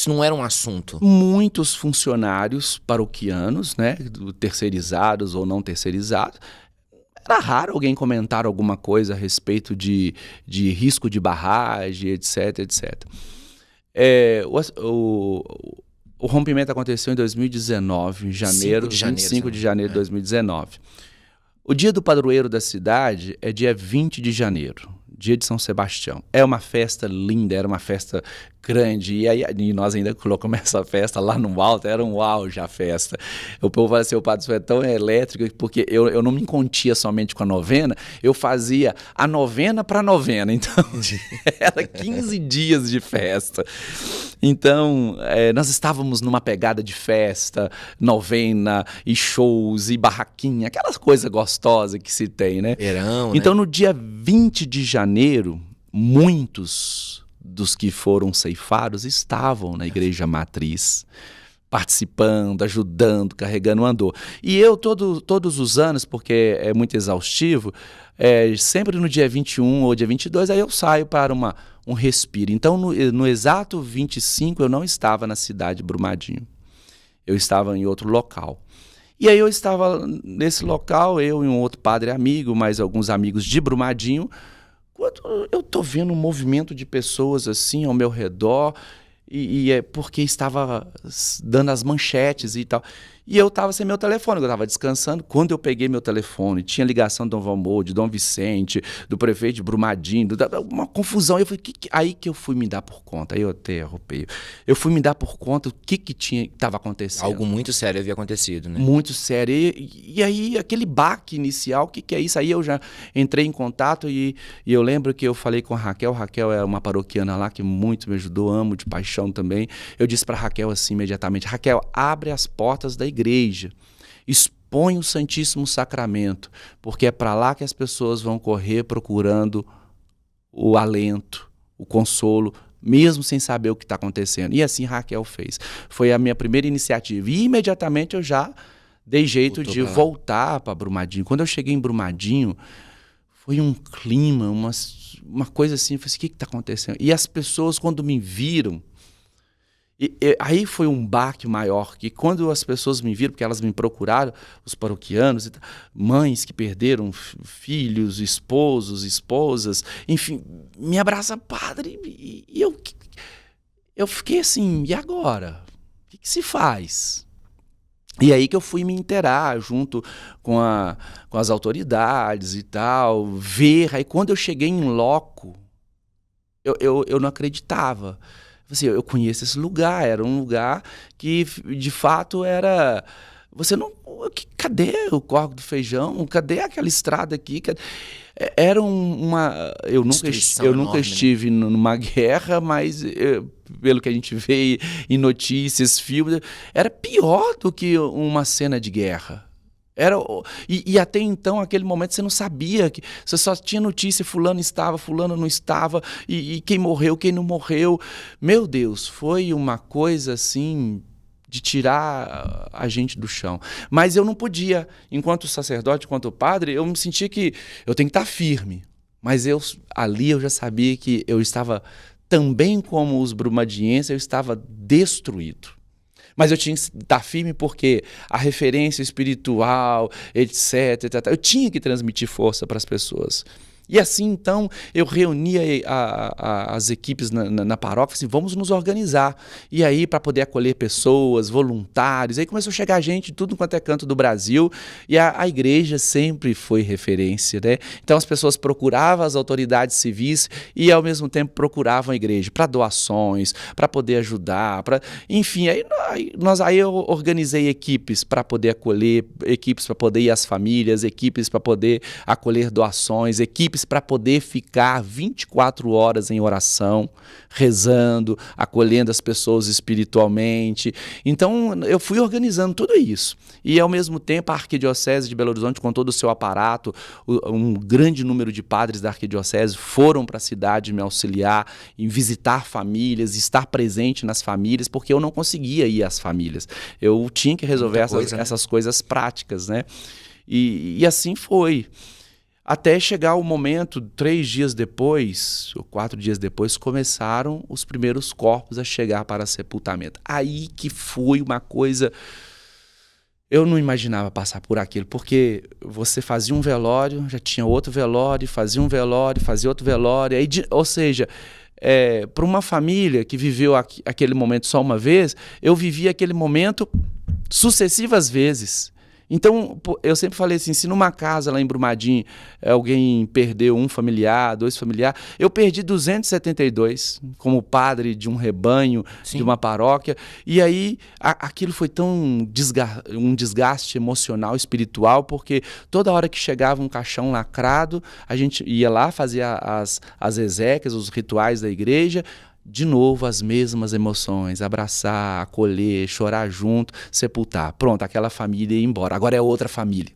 não era um assunto? Muitos funcionários paroquianos, né, terceirizados ou não terceirizados, era raro alguém comentar alguma coisa a respeito de risco de barragem, etc, etc. O rompimento aconteceu em 2019, em janeiro, 25 de janeiro de 2019. O dia do padroeiro da cidade é dia 20 de janeiro, dia de São Sebastião. É uma festa linda, era uma festa grande, e nós ainda colocamos essa festa lá no alto, era um auge a festa. O povo fala assim, o Padre Sérgio é tão elétrico, porque eu não me contia somente com a novena, eu fazia a novena para novena, então era 15 dias de festa. Então, nós estávamos numa pegada de festa, novena, e shows, e barraquinha, aquelas coisas gostosas que se tem, né? Verão, então, né? no dia 20 de janeiro, muitos dos que foram ceifados estavam na igreja matriz, participando, ajudando, carregando o andor. E eu, todos os anos, porque é muito exaustivo, sempre no dia 21 ou dia 22, aí eu saio para um respiro. Então, no exato 25, eu não estava na cidade de Brumadinho. Eu estava em outro local. E aí eu estava nesse local, eu e um outro padre amigo, mais alguns amigos de Brumadinho, quando eu estou vendo um movimento de pessoas assim ao meu redor, e é porque estava dando as manchetes e tal. E eu estava sem meu telefone, eu estava descansando. Quando eu peguei meu telefone, tinha ligação do Dom Valmor, de Dom Vicente, do prefeito de Brumadinho, uma confusão. Eu falei, aí que eu fui me dar por conta. Aí eu até arrupei. Eu fui me dar por conta o que estava acontecendo. Algo muito sério havia acontecido, né? Muito sério. E aí, aquele baque inicial, o que é isso? Aí eu já entrei em contato e eu lembro que eu falei com a Raquel. Raquel é uma paroquiana lá que muito me ajudou, amo de paixão também. Eu disse para Raquel assim imediatamente, Raquel, abre as portas da igreja, Põe o Santíssimo Sacramento, porque é para lá que as pessoas vão correr procurando o alento, o consolo, mesmo sem saber o que está acontecendo. E assim Raquel fez. Foi a minha primeira iniciativa. E imediatamente eu já dei jeito de voltar para Brumadinho. Quando eu cheguei em Brumadinho, foi um clima, uma coisa assim, eu falei assim, o que está acontecendo? E as pessoas, quando me viram, aí foi um baque maior, que quando as pessoas me viram, porque elas me procuraram, os paroquianos, mães que perderam filhos, esposos, esposas, enfim, me abraça, padre, e eu fiquei assim, e agora? O que se faz? E aí que eu fui me inteirar junto com as autoridades e tal, ver, aí quando eu cheguei em loco, eu não acreditava. Assim, eu conheço esse lugar, era um lugar que de fato era... Você não... Cadê o Córrego do Feijão? Cadê aquela estrada aqui? Era uma... Eu nunca estive numa guerra, mas pelo que a gente vê em notícias, filmes, era pior do que uma cena de guerra. E até então, aquele momento, você não sabia, você só tinha notícia, fulano estava, fulano não estava, e quem morreu, quem não morreu. Meu Deus, foi uma coisa assim de tirar a gente do chão. Mas eu não podia, enquanto sacerdote, enquanto padre, eu me sentia que eu tenho que estar firme. Mas ali eu já sabia que eu estava, também como os brumadienses, eu estava destruído. Mas eu tinha que estar firme porque a referência espiritual, etc, eu tinha que transmitir força para as pessoas. E assim, então, eu reunia as equipes na paróquia, assim, vamos nos organizar. E aí, para poder acolher pessoas, voluntários, aí começou a chegar gente de tudo quanto é canto do Brasil, e a igreja sempre foi referência, né? Então, as pessoas procuravam as autoridades civis e, ao mesmo tempo, procuravam a igreja para doações, para poder ajudar, enfim, aí eu organizei equipes para poder acolher, equipes para poder ir às famílias, equipes para poder acolher doações, equipes para poder ficar 24 horas em oração, rezando, acolhendo as pessoas espiritualmente. Então, eu fui organizando tudo isso. E, ao mesmo tempo, a Arquidiocese de Belo Horizonte, com todo o seu aparato, um grande número de padres da Arquidiocese foram para a cidade me auxiliar em visitar famílias, estar presente nas famílias, porque eu não conseguia ir às famílias. Eu tinha que resolver essas coisas práticas, né? E assim foi. Até chegar o momento, 3 dias depois, ou 4 dias depois, começaram os primeiros corpos a chegar para sepultamento. Aí que foi uma coisa... Eu não imaginava passar por aquilo, porque você fazia um velório, já tinha outro velório, fazia um velório, fazia outro velório. Aí, ou seja, para uma família que viveu aquele momento só uma vez, eu vivi aquele momento sucessivas vezes. Então, eu sempre falei assim, se numa casa lá em Brumadinho alguém perdeu um familiar, 2 familiares, eu perdi 272 como padre de um rebanho, sim, de uma paróquia, e aí aquilo foi tão um desgaste emocional, espiritual, porque toda hora que chegava um caixão lacrado, a gente ia lá, fazia as exéquias, os rituais da igreja, de novo as mesmas emoções, abraçar, acolher, chorar junto, sepultar. Pronto, aquela família ia embora, agora é outra família.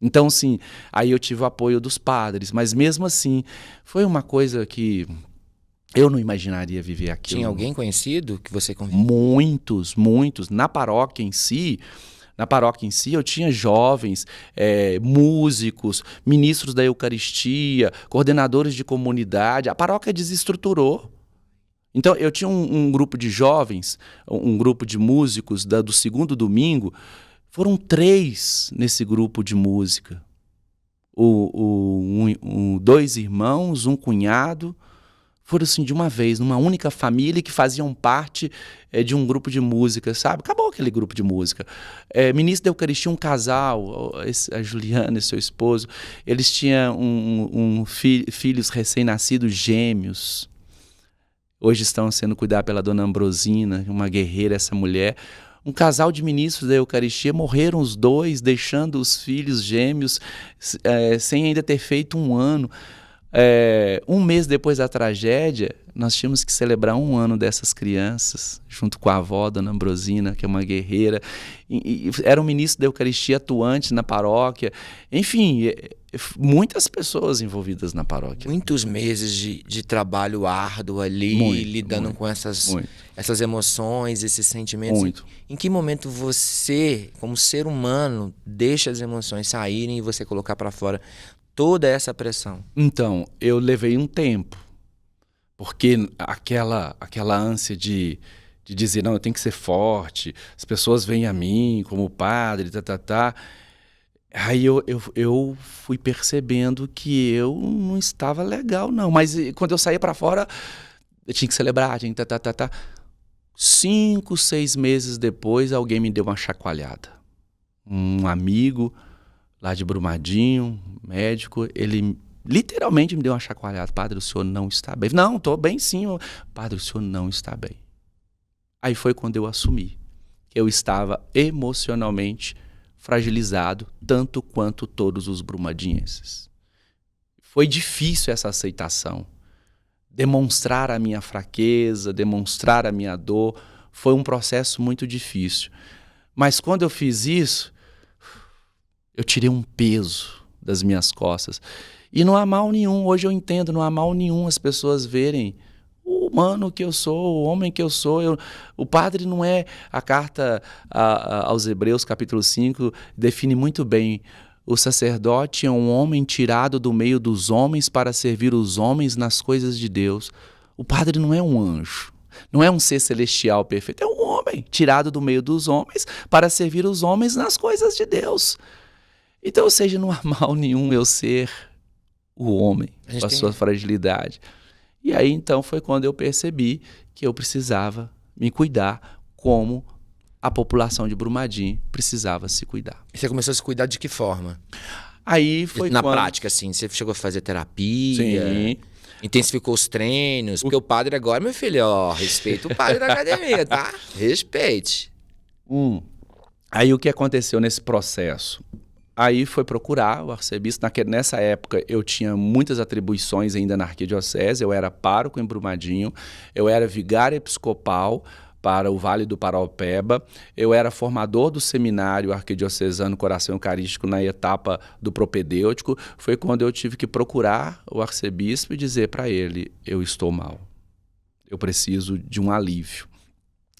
Então, sim, aí eu tive o apoio dos padres, mas mesmo assim, foi uma coisa que eu não imaginaria viver aquilo. Tinha alguém conhecido que você conviveu? Muitos. Na paróquia em si, eu tinha jovens, músicos, ministros da Eucaristia, coordenadores de comunidade. A paróquia desestruturou. Então, eu tinha um grupo de jovens, um grupo de músicos do segundo domingo, foram 3 nesse grupo de música. 2 irmãos, um cunhado, foram assim de uma vez, numa única família que faziam parte de um grupo de música, sabe? Acabou aquele grupo de música. Ministro da Eucaristia, um casal, a Juliana e seu esposo, eles tinham filhos recém-nascidos gêmeos. Hoje estão sendo cuidados pela dona Ambrosina, uma guerreira, essa mulher. Um casal de ministros da Eucaristia, morreram os 2, deixando os filhos gêmeos sem ainda ter feito 1 ano. Um mês depois da tragédia, nós tínhamos que celebrar 1 ano dessas crianças, junto com a avó, Dona Ambrosina, que é uma guerreira. E era um ministro da Eucaristia atuante na paróquia. Enfim, muitas pessoas envolvidas na paróquia. Muitos meses de trabalho árduo ali, lidando com essas emoções, esses sentimentos. Muito. Em que momento você, como ser humano, deixa as emoções saírem e você colocar para fora toda essa pressão? Então, eu levei um tempo, porque aquela ânsia de dizer, não, eu tenho que ser forte, as pessoas vêm a mim como padre, Aí eu fui percebendo que eu não estava legal, não. Mas quando eu saía para fora, eu tinha que celebrar, tinha que 5, 6 meses depois, alguém me deu uma chacoalhada. Um amigo lá de Brumadinho, médico, ele literalmente me deu uma chacoalhada. Padre, o senhor não está bem. Não, estou bem sim. Padre, o senhor não está bem. Aí foi quando eu assumi que eu estava emocionalmente fragilizado, tanto quanto todos os brumadinhenses. Foi difícil essa aceitação. Demonstrar a minha fraqueza, demonstrar a minha dor, foi um processo muito difícil. Mas quando eu fiz isso, eu tirei um peso das minhas costas. E não há mal nenhum, hoje eu entendo, não há mal nenhum as pessoas verem o humano que eu sou, o homem que eu sou. O padre não é... A carta aos Hebreus, capítulo 5, define muito bem. O sacerdote é um homem tirado do meio dos homens para servir os homens nas coisas de Deus. O padre não é um anjo, não é um ser celestial perfeito, é um homem tirado do meio dos homens para servir os homens nas coisas de Deus. Então, ou seja, não há mal nenhum eu ser o homem, com a sua fragilidade. E aí, então, foi quando eu percebi que eu precisava me cuidar como a população de Brumadinho precisava se cuidar. E você começou a se cuidar de que forma? Aí foi na prática, assim, você chegou a fazer terapia? Sim. Intensificou os treinos? Porque o padre agora, meu filho, ó, respeita o padre da academia, tá? Respeite. Aí o que aconteceu nesse processo? Aí foi procurar o arcebispo. Nessa época eu tinha muitas atribuições ainda na arquidiocese. Eu era pároco em Brumadinho, eu era vigário episcopal para o Vale do Paraopeba, eu era formador do seminário arquidiocesano Coração Eucarístico na etapa do propedêutico. Foi quando eu tive que procurar o arcebispo e dizer para ele, eu estou mal, eu preciso de um alívio.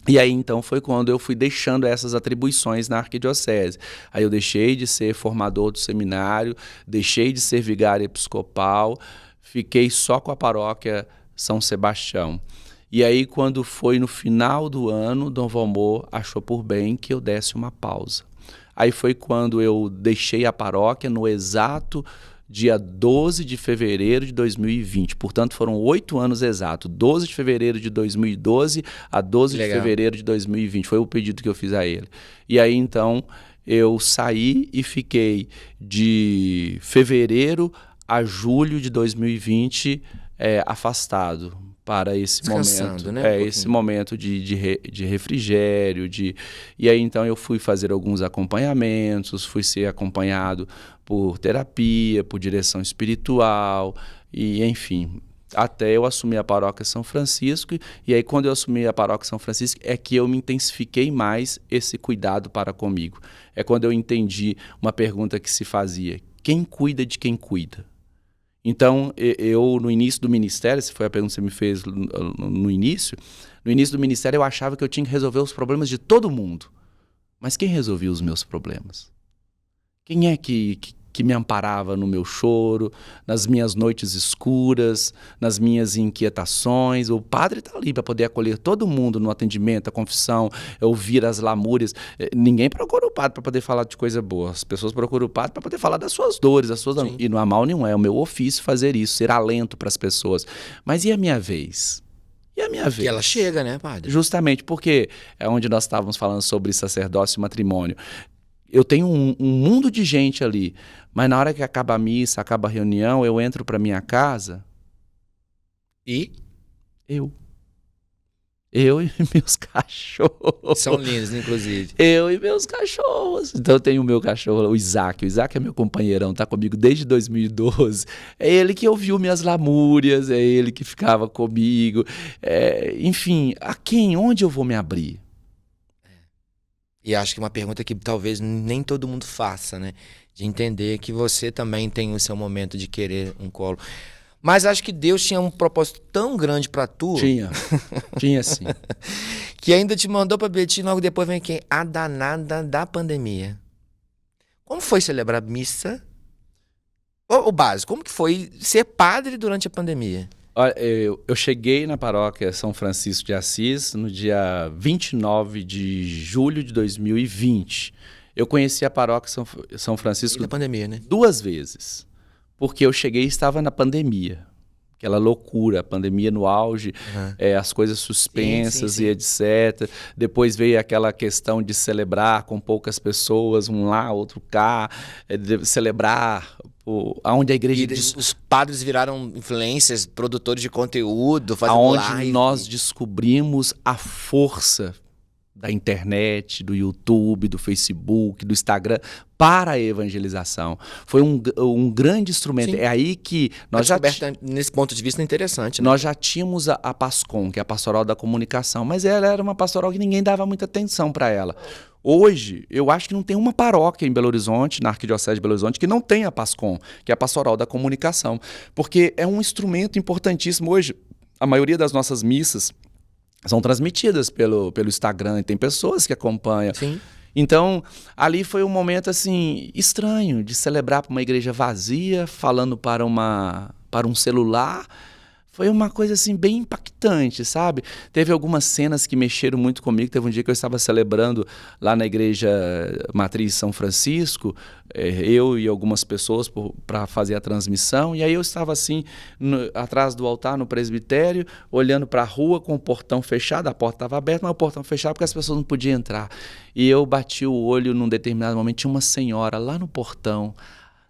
E aí, então, foi quando eu fui deixando essas atribuições na arquidiocese. Aí eu deixei de ser formador do seminário, deixei de ser vigário episcopal, fiquei só com a paróquia São Sebastião. E aí, quando foi no final do ano, Dom Valmor achou por bem que eu desse uma pausa. Aí foi quando eu deixei a paróquia no exato dia 12 de fevereiro de 2020. Portanto, foram 8 anos exatos. 12 de fevereiro de 2012 a 12 de fevereiro de 2020. Foi o pedido que eu fiz a ele. E aí, então, eu saí e fiquei de fevereiro a julho de 2020 afastado para esse momento, né? Esse momento de refrigério, e aí então eu fui fazer alguns acompanhamentos, fui ser acompanhado por terapia, por direção espiritual, e enfim, até eu assumir a paróquia São Francisco, e aí quando eu assumi a paróquia São Francisco é que eu me intensifiquei mais esse cuidado para comigo. É quando eu entendi uma pergunta que se fazia, quem cuida de quem cuida? Então, eu, no início do ministério, essa foi a pergunta que você me fez no início do ministério eu achava que eu tinha que resolver os problemas de todo mundo. Mas quem resolvia os meus problemas? Quem é que me amparava no meu choro, nas minhas noites escuras, nas minhas inquietações? O padre está ali para poder acolher todo mundo no atendimento, a confissão, ouvir as lamúrias. Ninguém procura o padre para poder falar de coisa boa. As pessoas procuram o padre para poder falar das suas dores, e não há mal nenhum. É o meu ofício fazer isso, ser alento para as pessoas. Mas e a minha vez? E a minha vez? E ela chega, né, padre? Justamente porque é onde nós estávamos falando sobre sacerdócio e matrimônio. Eu tenho um mundo de gente ali, mas na hora que acaba a missa, acaba a reunião, eu entro para minha casa e eu Eu e meus cachorros. São lindos, inclusive. Eu e meus cachorros. Então eu tenho o meu cachorro, o Isaac. O Isaac é meu companheirão, tá comigo desde 2012. É ele que ouviu minhas lamúrias, é ele que ficava comigo. Enfim, onde eu vou me abrir? E acho que uma pergunta que talvez nem todo mundo faça, né? De entender que você também tem o seu momento de querer um colo. Mas acho que Deus tinha um propósito tão grande pra tu. Tinha sim. Que ainda te mandou pra Betim, logo depois vem quem? A danada da pandemia. Como foi celebrar missa? O básico, como que foi ser padre durante a pandemia? Olha, eu cheguei na paróquia São Francisco de Assis no dia 29 de julho de 2020. Eu conheci a paróquia São Francisco da pandemia, né? 2 vezes, porque eu cheguei e estava na pandemia. Aquela loucura, a pandemia no auge, as coisas suspensas sim. E etc. Depois veio aquela questão de celebrar com poucas pessoas, um lá, outro cá, celebrar aonde a igreja... Os padres viraram influencers, produtores de conteúdo, fazendo aonde live. Nós descobrimos a força da internet, do YouTube, do Facebook, do Instagram, para a evangelização. Foi um grande instrumento. Sim. É aí que nós nesse ponto de vista, interessante. Né? Nós já tínhamos a PASCOM, que é a Pastoral da Comunicação, mas ela era uma pastoral que ninguém dava muita atenção para ela. Hoje, eu acho que não tem uma paróquia em Belo Horizonte, na Arquidiocese de Belo Horizonte, que não tem a PASCOM, que é a Pastoral da Comunicação, porque é um instrumento importantíssimo. Hoje, a maioria das nossas missas são transmitidas pelo Instagram, e tem pessoas que acompanham. Sim. Então, ali foi um momento assim estranho de celebrar para uma igreja vazia, falando para um celular. Foi uma coisa assim bem impactante, sabe? Teve algumas cenas que mexeram muito comigo. Teve um dia que eu estava celebrando lá na igreja Matriz São Francisco, eu e algumas pessoas para fazer a transmissão. E aí eu estava assim, atrás do altar, no presbitério, olhando para a rua com o portão fechado. A porta estava aberta, mas o portão fechado porque as pessoas não podiam entrar. E eu bati o olho num determinado momento, tinha uma senhora lá no portão,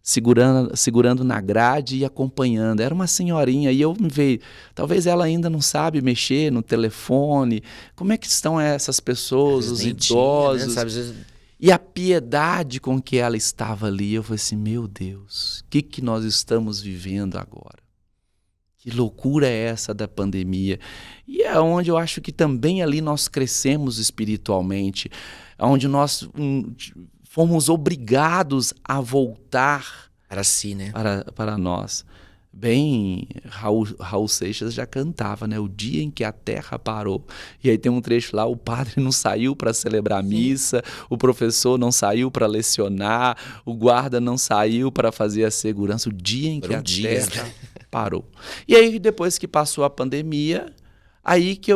segurando na grade e acompanhando. Era uma senhorinha e eu me vejo, talvez ela ainda não sabe mexer no telefone. Como é que estão essas pessoas, os idosos? Tinha, né? Sabe? E a piedade com que ela estava ali, eu falei assim, meu Deus, o que nós estamos vivendo agora? Que loucura é essa da pandemia? E é onde eu acho que também ali nós crescemos espiritualmente, onde nós... fomos obrigados a voltar para si, né? Para nós. Bem, Raul Seixas já cantava, né? O dia em que a terra parou. E aí tem um trecho lá, o padre não saiu para celebrar a missa, o professor não saiu para lecionar, o guarda não saiu para fazer a segurança. O dia em que a terra parou. E aí depois que passou a pandemia, aí que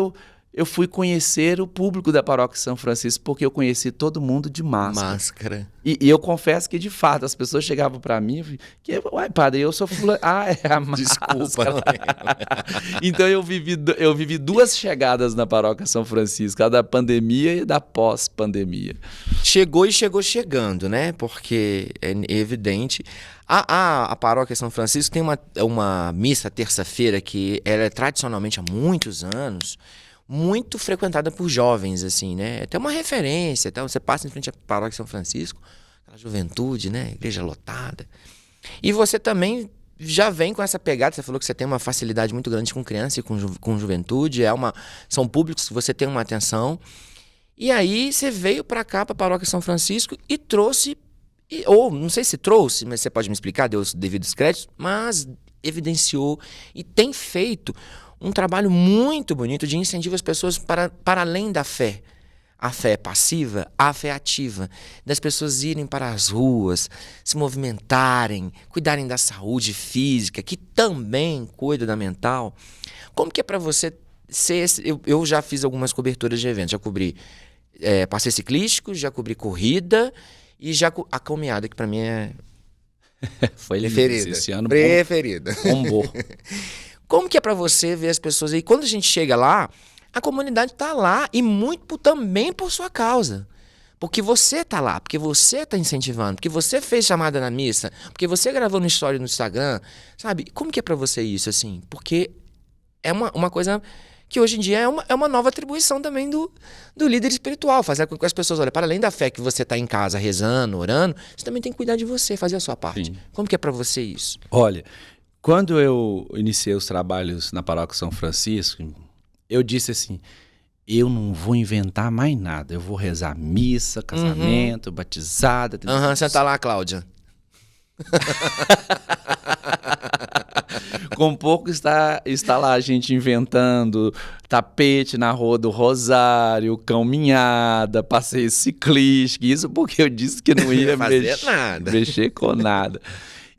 eu fui conhecer o público da Paróquia São Francisco, porque eu conheci todo mundo de máscara. E eu confesso que, de fato, as pessoas chegavam para mim e falavam, uai, padre, eu sou fulano. Ah, é a máscara. Desculpa. Então eu vivi 2 chegadas na Paróquia São Francisco, a da pandemia e da pós-pandemia. Chegou e chegou chegando, né? Porque é evidente... A Paróquia São Francisco tem uma missa terça-feira que ela é tradicionalmente há muitos anos... muito frequentada por jovens, assim, né? Até uma referência, então você passa em frente à Paróquia São Francisco, aquela juventude, né? Igreja lotada. E você também já vem com essa pegada, você falou que você tem uma facilidade muito grande com criança e com juventude, são públicos que você tem uma atenção. E aí você veio para cá, para a Paróquia São Francisco e trouxe, ou não sei se trouxe, mas você pode me explicar, deu os devidos créditos, mas evidenciou e tem feito um trabalho muito bonito de incentivo às pessoas para além da fé. A fé passiva, a fé ativa. Das pessoas irem para as ruas, se movimentarem, cuidarem da saúde física, que também cuida da mental. Como que é para você ser... Eu já fiz algumas coberturas de eventos. Já cobri passeio ciclístico, já cobri corrida e já a caminhada, que para mim é... Foi preferida. Esse ano preferida. Bombou. Como que é para você ver as pessoas aí? Quando a gente chega lá, a comunidade está lá e muito também por sua causa. Porque você está lá, porque você está incentivando, porque você fez chamada na missa, porque você gravou no story no Instagram, sabe? Como que é para você isso, assim? Porque é uma coisa que hoje em dia é uma nova atribuição também do líder espiritual, fazer com que as pessoas olhem, para além da fé que você está em casa rezando, orando, você também tem que cuidar de você, fazer a sua parte. Sim. Como que é para você isso? Olha, quando eu iniciei os trabalhos na Paróquia São Francisco, eu disse assim, eu não vou inventar mais nada, eu vou rezar missa, casamento, batizada. Senta lá, Cláudia. Com pouco está lá a gente inventando tapete na Rua do Rosário, caminhada, passeio ciclístico, isso porque eu disse que não ia mexer com nada.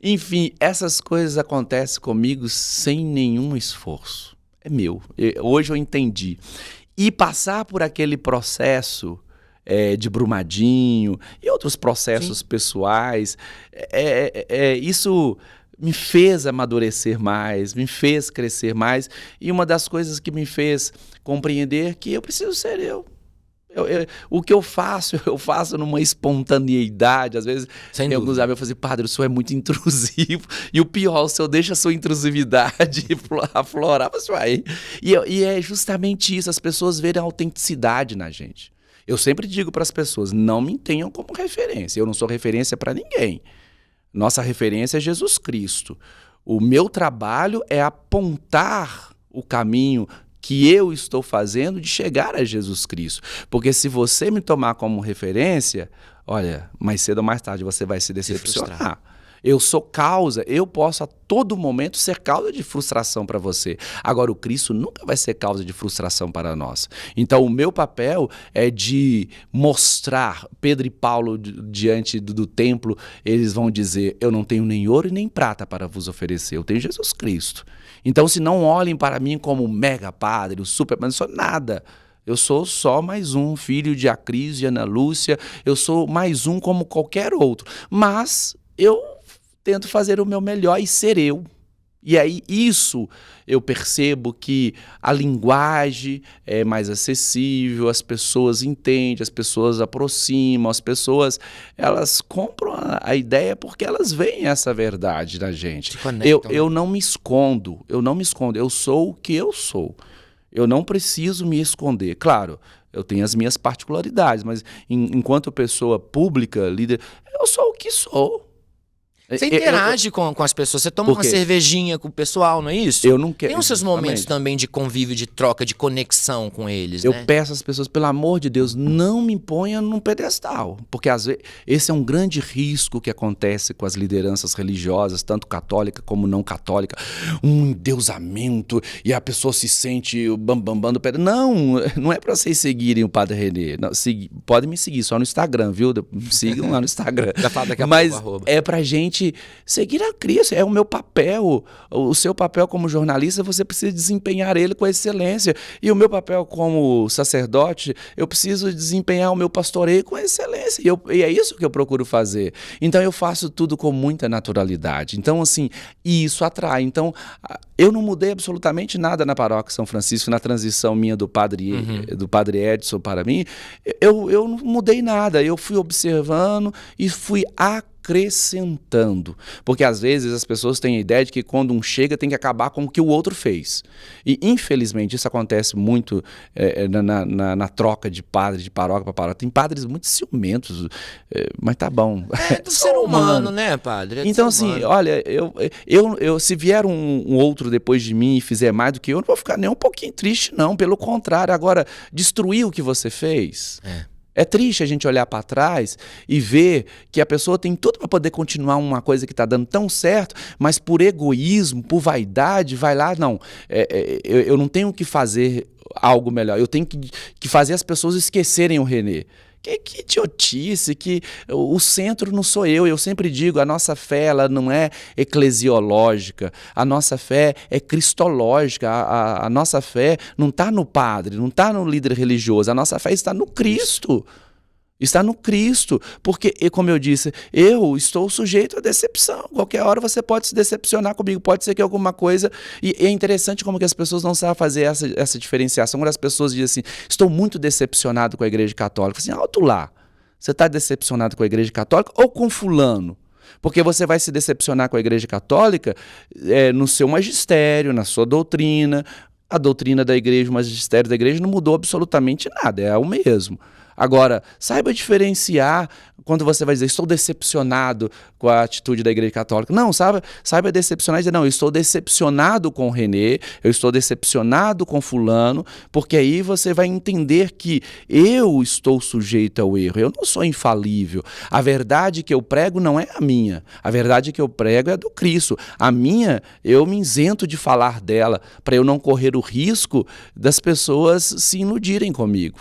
Enfim, essas coisas acontecem comigo sem nenhum esforço. É meu. Hoje eu entendi. E passar por aquele processo de Brumadinho e outros processos pessoais, isso me fez amadurecer mais, me fez crescer mais. E uma das coisas que me fez compreender que eu preciso ser eu. O que eu faço numa espontaneidade. Às vezes, em alguns amigos eu falo assim, padre, o senhor é muito intrusivo. E o pior, o senhor deixa a sua intrusividade aflorar. E é justamente isso, as pessoas verem a autenticidade na gente. Eu sempre digo para as pessoas, não me tenham como referência. Eu não sou referência para ninguém. Nossa referência é Jesus Cristo. O meu trabalho é apontar o caminho que eu estou fazendo de chegar a Jesus Cristo. Porque se você me tomar como referência, olha, mais cedo ou mais tarde você vai se decepcionar. Eu sou causa, eu posso a todo momento ser causa de frustração para você. Agora, o Cristo nunca vai ser causa de frustração para nós. Então, o meu papel é de mostrar. Pedro e Paulo, diante do templo, eles vão dizer, eu não tenho nem ouro e nem prata para vos oferecer, eu tenho Jesus Cristo. Então, se não olhem para mim como o mega padre, o super, mas não sou nada. Eu sou só mais um filho de Acris e Ana Lúcia, eu sou mais um como qualquer outro. Mas eu tento fazer o meu melhor e ser eu. E aí isso eu percebo que a linguagem é mais acessível, as pessoas entendem, as pessoas aproximam, as pessoas elas compram a ideia porque elas veem essa verdade na gente. Eu não me escondo, eu sou o que eu sou. Eu não preciso me esconder. Claro, eu tenho as minhas particularidades, mas enquanto pessoa pública, líder, eu sou o que sou. Você interage com as pessoas, você toma uma cervejinha com o pessoal, não é isso? Eu não quero. Tem os seus momentos também de convívio, de troca, de conexão com eles, Eu peço às pessoas, pelo amor de Deus, não me ponha num pedestal, porque às vezes esse é um grande risco que acontece com as lideranças religiosas, tanto católica como não católica, um endeusamento e a pessoa se sente o bambambam do pedestal. Não é para vocês seguirem o Padre René, não, podem me seguir só no Instagram, viu? Sigam lá no Instagram. Mas é pra gente seguir a Cristo, é o meu papel. O seu papel como jornalista, você precisa desempenhar ele com excelência. E o meu papel como sacerdote, eu preciso desempenhar o meu pastoreio com excelência. E é isso que eu procuro fazer. Então eu faço tudo com muita naturalidade. Então, assim, isso atrai. Então, eu não mudei absolutamente nada na Paróquia São Francisco, na transição minha do Padre Edson para mim. Eu não mudei nada. Eu fui observando e fui acrescentando, porque às vezes as pessoas têm a ideia de que quando um chega tem que acabar com o que o outro fez, e infelizmente isso acontece muito na troca de padre, de paróquia para paróquia. Tem padres muito ciumentos, mas tá bom. É do ser humano, né, padre? Então assim, olha, eu se vier um outro depois de mim e fizer mais do que eu, não vou ficar nem um pouquinho triste, não, pelo contrário. Agora, destruir o que você fez... É triste a gente olhar para trás e ver que a pessoa tem tudo para poder continuar uma coisa que está dando tão certo, mas por egoísmo, por vaidade, vai lá, não, eu não tenho que fazer algo melhor, eu tenho que fazer as pessoas esquecerem o René. Que idiotice, que o centro não sou eu sempre digo, a nossa fé ela não é eclesiológica, a nossa fé é cristológica, a nossa fé não está no padre, não está no líder religioso, a nossa fé está no Cristo. Está no Cristo, porque, como eu disse, eu estou sujeito à decepção. Qualquer hora você pode se decepcionar comigo, pode ser que alguma coisa... E é interessante como que as pessoas não sabem fazer essa diferenciação. Quando as pessoas dizem assim, estou muito decepcionado com a Igreja Católica. Assim, alto lá, você está decepcionado com a Igreja Católica ou com fulano? Porque você vai se decepcionar com a Igreja Católica no seu magistério, na sua doutrina... A doutrina da igreja, o magistério da igreja não mudou absolutamente nada, é o mesmo. Agora, saiba diferenciar quando você vai dizer, estou decepcionado com a atitude da Igreja Católica. Não, saiba decepcionar e dizer, não, eu estou decepcionado com o Renê, eu estou decepcionado com fulano, porque aí você vai entender que eu estou sujeito ao erro, eu não sou infalível. A verdade que eu prego não é a minha, a verdade que eu prego é a do Cristo. A minha, eu me isento de falar dela, para eu não correr o risco das pessoas se iludirem comigo.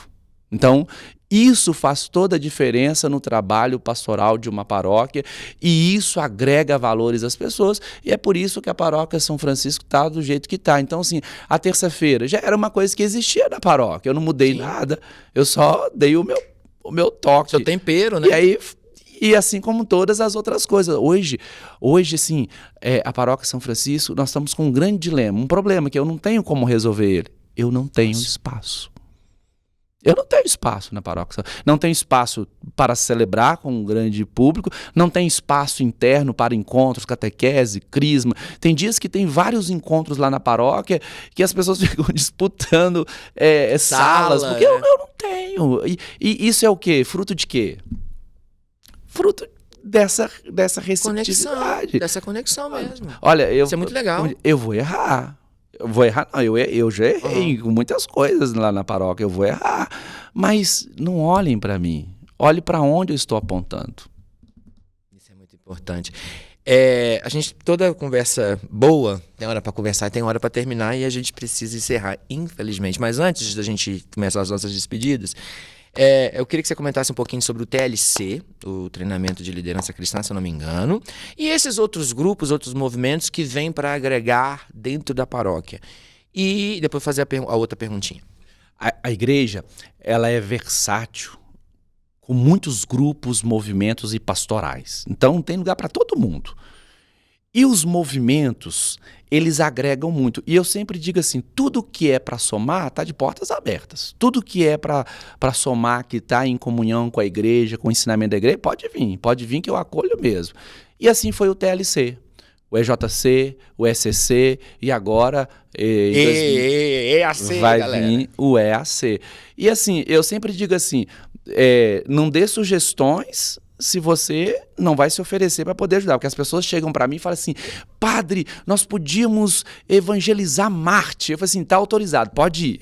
Então, isso faz toda a diferença no trabalho pastoral de uma paróquia e isso agrega valores às pessoas e é por isso que a paróquia São Francisco está do jeito que está. Então, assim, a terça-feira já era uma coisa que existia na paróquia, eu não mudei nada, eu só dei o meu toque. Seu tempero, né? E assim como todas as outras coisas. Hoje assim, a paróquia São Francisco, nós estamos com um grande dilema, um problema que eu não tenho como resolver ele. Eu não tenho espaço. Eu não tenho espaço na paróquia, não tenho espaço para celebrar com um grande público, não tenho espaço interno para encontros, catequese, crisma. Tem dias que tem vários encontros lá na paróquia que as pessoas ficam disputando salas, porque eu não tenho. E isso é o quê? Fruto de quê? Fruto dessa receptividade. Dessa conexão mesmo. Olha, isso é muito legal. Eu vou errar. Não, eu já errei com muitas coisas lá na paróquia, eu vou errar. Mas não olhem para mim, olhe para onde eu estou apontando. Isso é muito importante. A gente, toda conversa boa, tem hora para conversar e tem hora para terminar e a gente precisa encerrar, infelizmente. Mas antes da gente começar as nossas despedidas, eu queria que você comentasse um pouquinho sobre o TLC, o Treinamento de Liderança Cristã, se eu não me engano, e esses outros grupos, outros movimentos que vêm para agregar dentro da paróquia. E depois fazer a outra perguntinha. A igreja, ela é versátil, com muitos grupos, movimentos e pastorais. Então tem lugar para todo mundo. E os movimentos, eles agregam muito. E eu sempre digo assim, tudo que é para somar está de portas abertas. Tudo que é para somar, que está em comunhão com a igreja, com o ensinamento da igreja, pode vir que eu acolho mesmo. E assim foi o TLC, o EJC, o ECC e agora EAC, vai galera. vir o EAC. E assim, eu sempre digo assim, não dê sugestões se você não vai se oferecer para poder ajudar. Porque as pessoas chegam para mim e falam assim, padre, nós podíamos evangelizar Marte. Eu falo assim, tá autorizado, pode ir.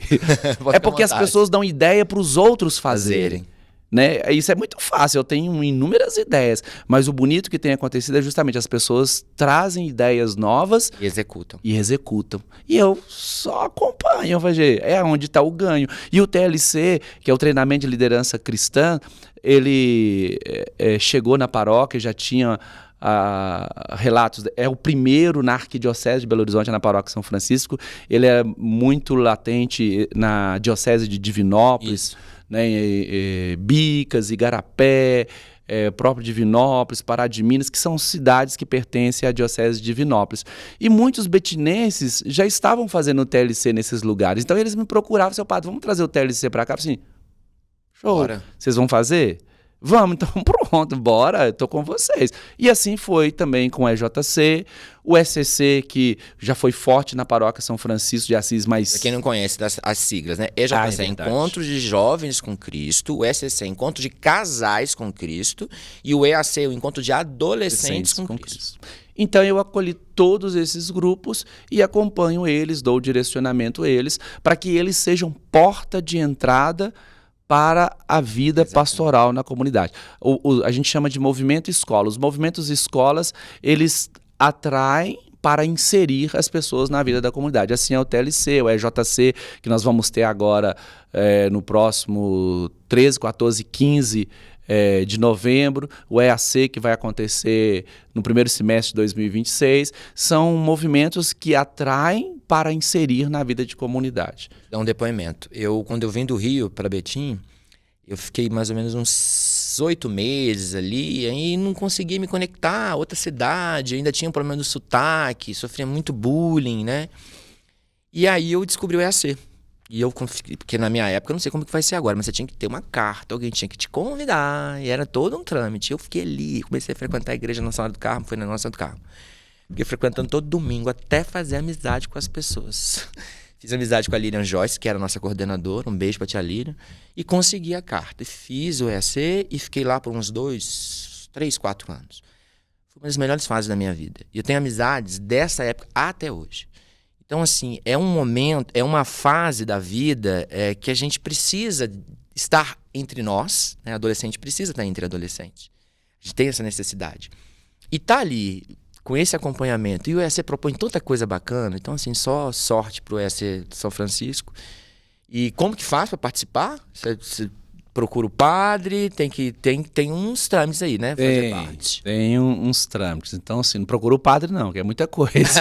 É porque as pessoas dão ideia para os outros fazerem. Né? Isso é muito fácil, eu tenho inúmeras ideias, mas o bonito que tem acontecido é justamente as pessoas trazem ideias novas e executam. E eu só acompanho, é onde está o ganho. E o TLC, que é o Treinamento de Liderança Cristã, ele chegou na paróquia, já tinha relatos, é o primeiro na Arquidiocese de Belo Horizonte, na paróquia São Francisco, ele é muito latente na Diocese de Divinópolis, né, Bicas, Igarapé, próprio Divinópolis, Pará de Minas, que são cidades que pertencem à Diocese de Divinópolis. E muitos betinenses já estavam fazendo o TLC nesses lugares. Então eles me procuravam, seu padre, vamos trazer o TLC para cá? Assim, show, bora. Vocês vão fazer? Vamos, então pronto, bora, eu tô com vocês. E assim foi também com o EJC, o ECC, que já foi forte na paróquia São Francisco de Assis, mas... Pra quem não conhece as siglas, né? EJC é Encontro de Jovens com Cristo, o ECC é Encontro de Casais com Cristo e o EAC é o Encontro de Adolescentes com Cristo. Então eu acolhi todos esses grupos e acompanho eles, dou direcionamento a eles, para que eles sejam porta de entrada para a vida pastoral na comunidade. A gente chama de movimento escola. Os movimentos escolas, eles atraem para inserir as pessoas na vida da comunidade. Assim é o TLC, o EJC, que nós vamos ter agora no próximo 13, 14, 15 de novembro, o EAC, que vai acontecer no primeiro semestre de 2026, são movimentos que atraem para inserir na vida de comunidade. Dá um depoimento. Quando eu vim do Rio para Betim, eu fiquei mais ou menos uns 8 meses ali, aí não conseguia me conectar a outra cidade, ainda tinha um problema do sotaque, sofria muito bullying, né? E aí eu descobri o EAC. E eu, porque na minha época, eu não sei como que vai ser agora, mas você tinha que ter uma carta, alguém tinha que te convidar, e era todo um trâmite. Eu fiquei ali, comecei a frequentar a igreja Nossa Senhora do Carmo, foi na Nossa Senhora do Carmo. Fiquei frequentando todo domingo, até fazer amizade com as pessoas. Fiz amizade com a Lilian Joyce, que era a nossa coordenadora. Um beijo pra tia Lilian. E consegui a carta. Fiz o EAC e fiquei lá por uns 3, 4 anos. Foi uma das melhores fases da minha vida. E eu tenho amizades dessa época até hoje. Então, assim, é um momento, é uma fase da vida que a gente precisa estar entre nós, né? Adolescente precisa estar entre adolescentes. A gente tem essa necessidade. E tá ali, com esse acompanhamento, e o EAC propõe tanta coisa bacana, então, assim, só sorte pro EAC de São Francisco. E como que faz para participar? Você procura o padre, tem uns trâmites aí, né? Fazer parte. Tem uns trâmites. Então, assim, não procura o padre não, que é muita coisa.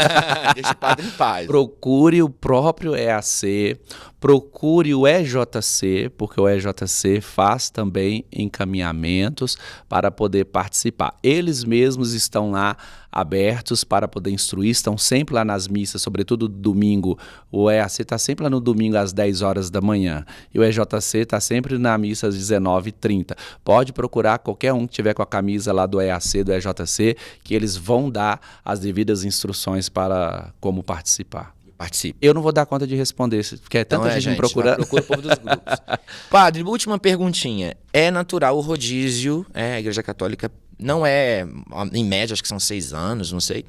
Deixa o padre em paz. Procure o próprio EAC, procure o EJC, porque o EJC faz também encaminhamentos para poder participar. Eles mesmos estão lá abertos para poder instruir, estão sempre lá nas missas, sobretudo domingo. O EAC está sempre lá no domingo às 10 horas da manhã e o EJC está sempre na missa às 19h30. Pode procurar qualquer um que tiver com a camisa lá do EAC, do EJC, que eles vão dar as devidas instruções para como participar. Participe. Eu não vou dar conta de responder, porque é tanta gente me procurando. Procura o povo dos grupos. Padre, última perguntinha. É natural o rodízio, a Igreja Católica não é, em média, acho que são 6 anos, não sei,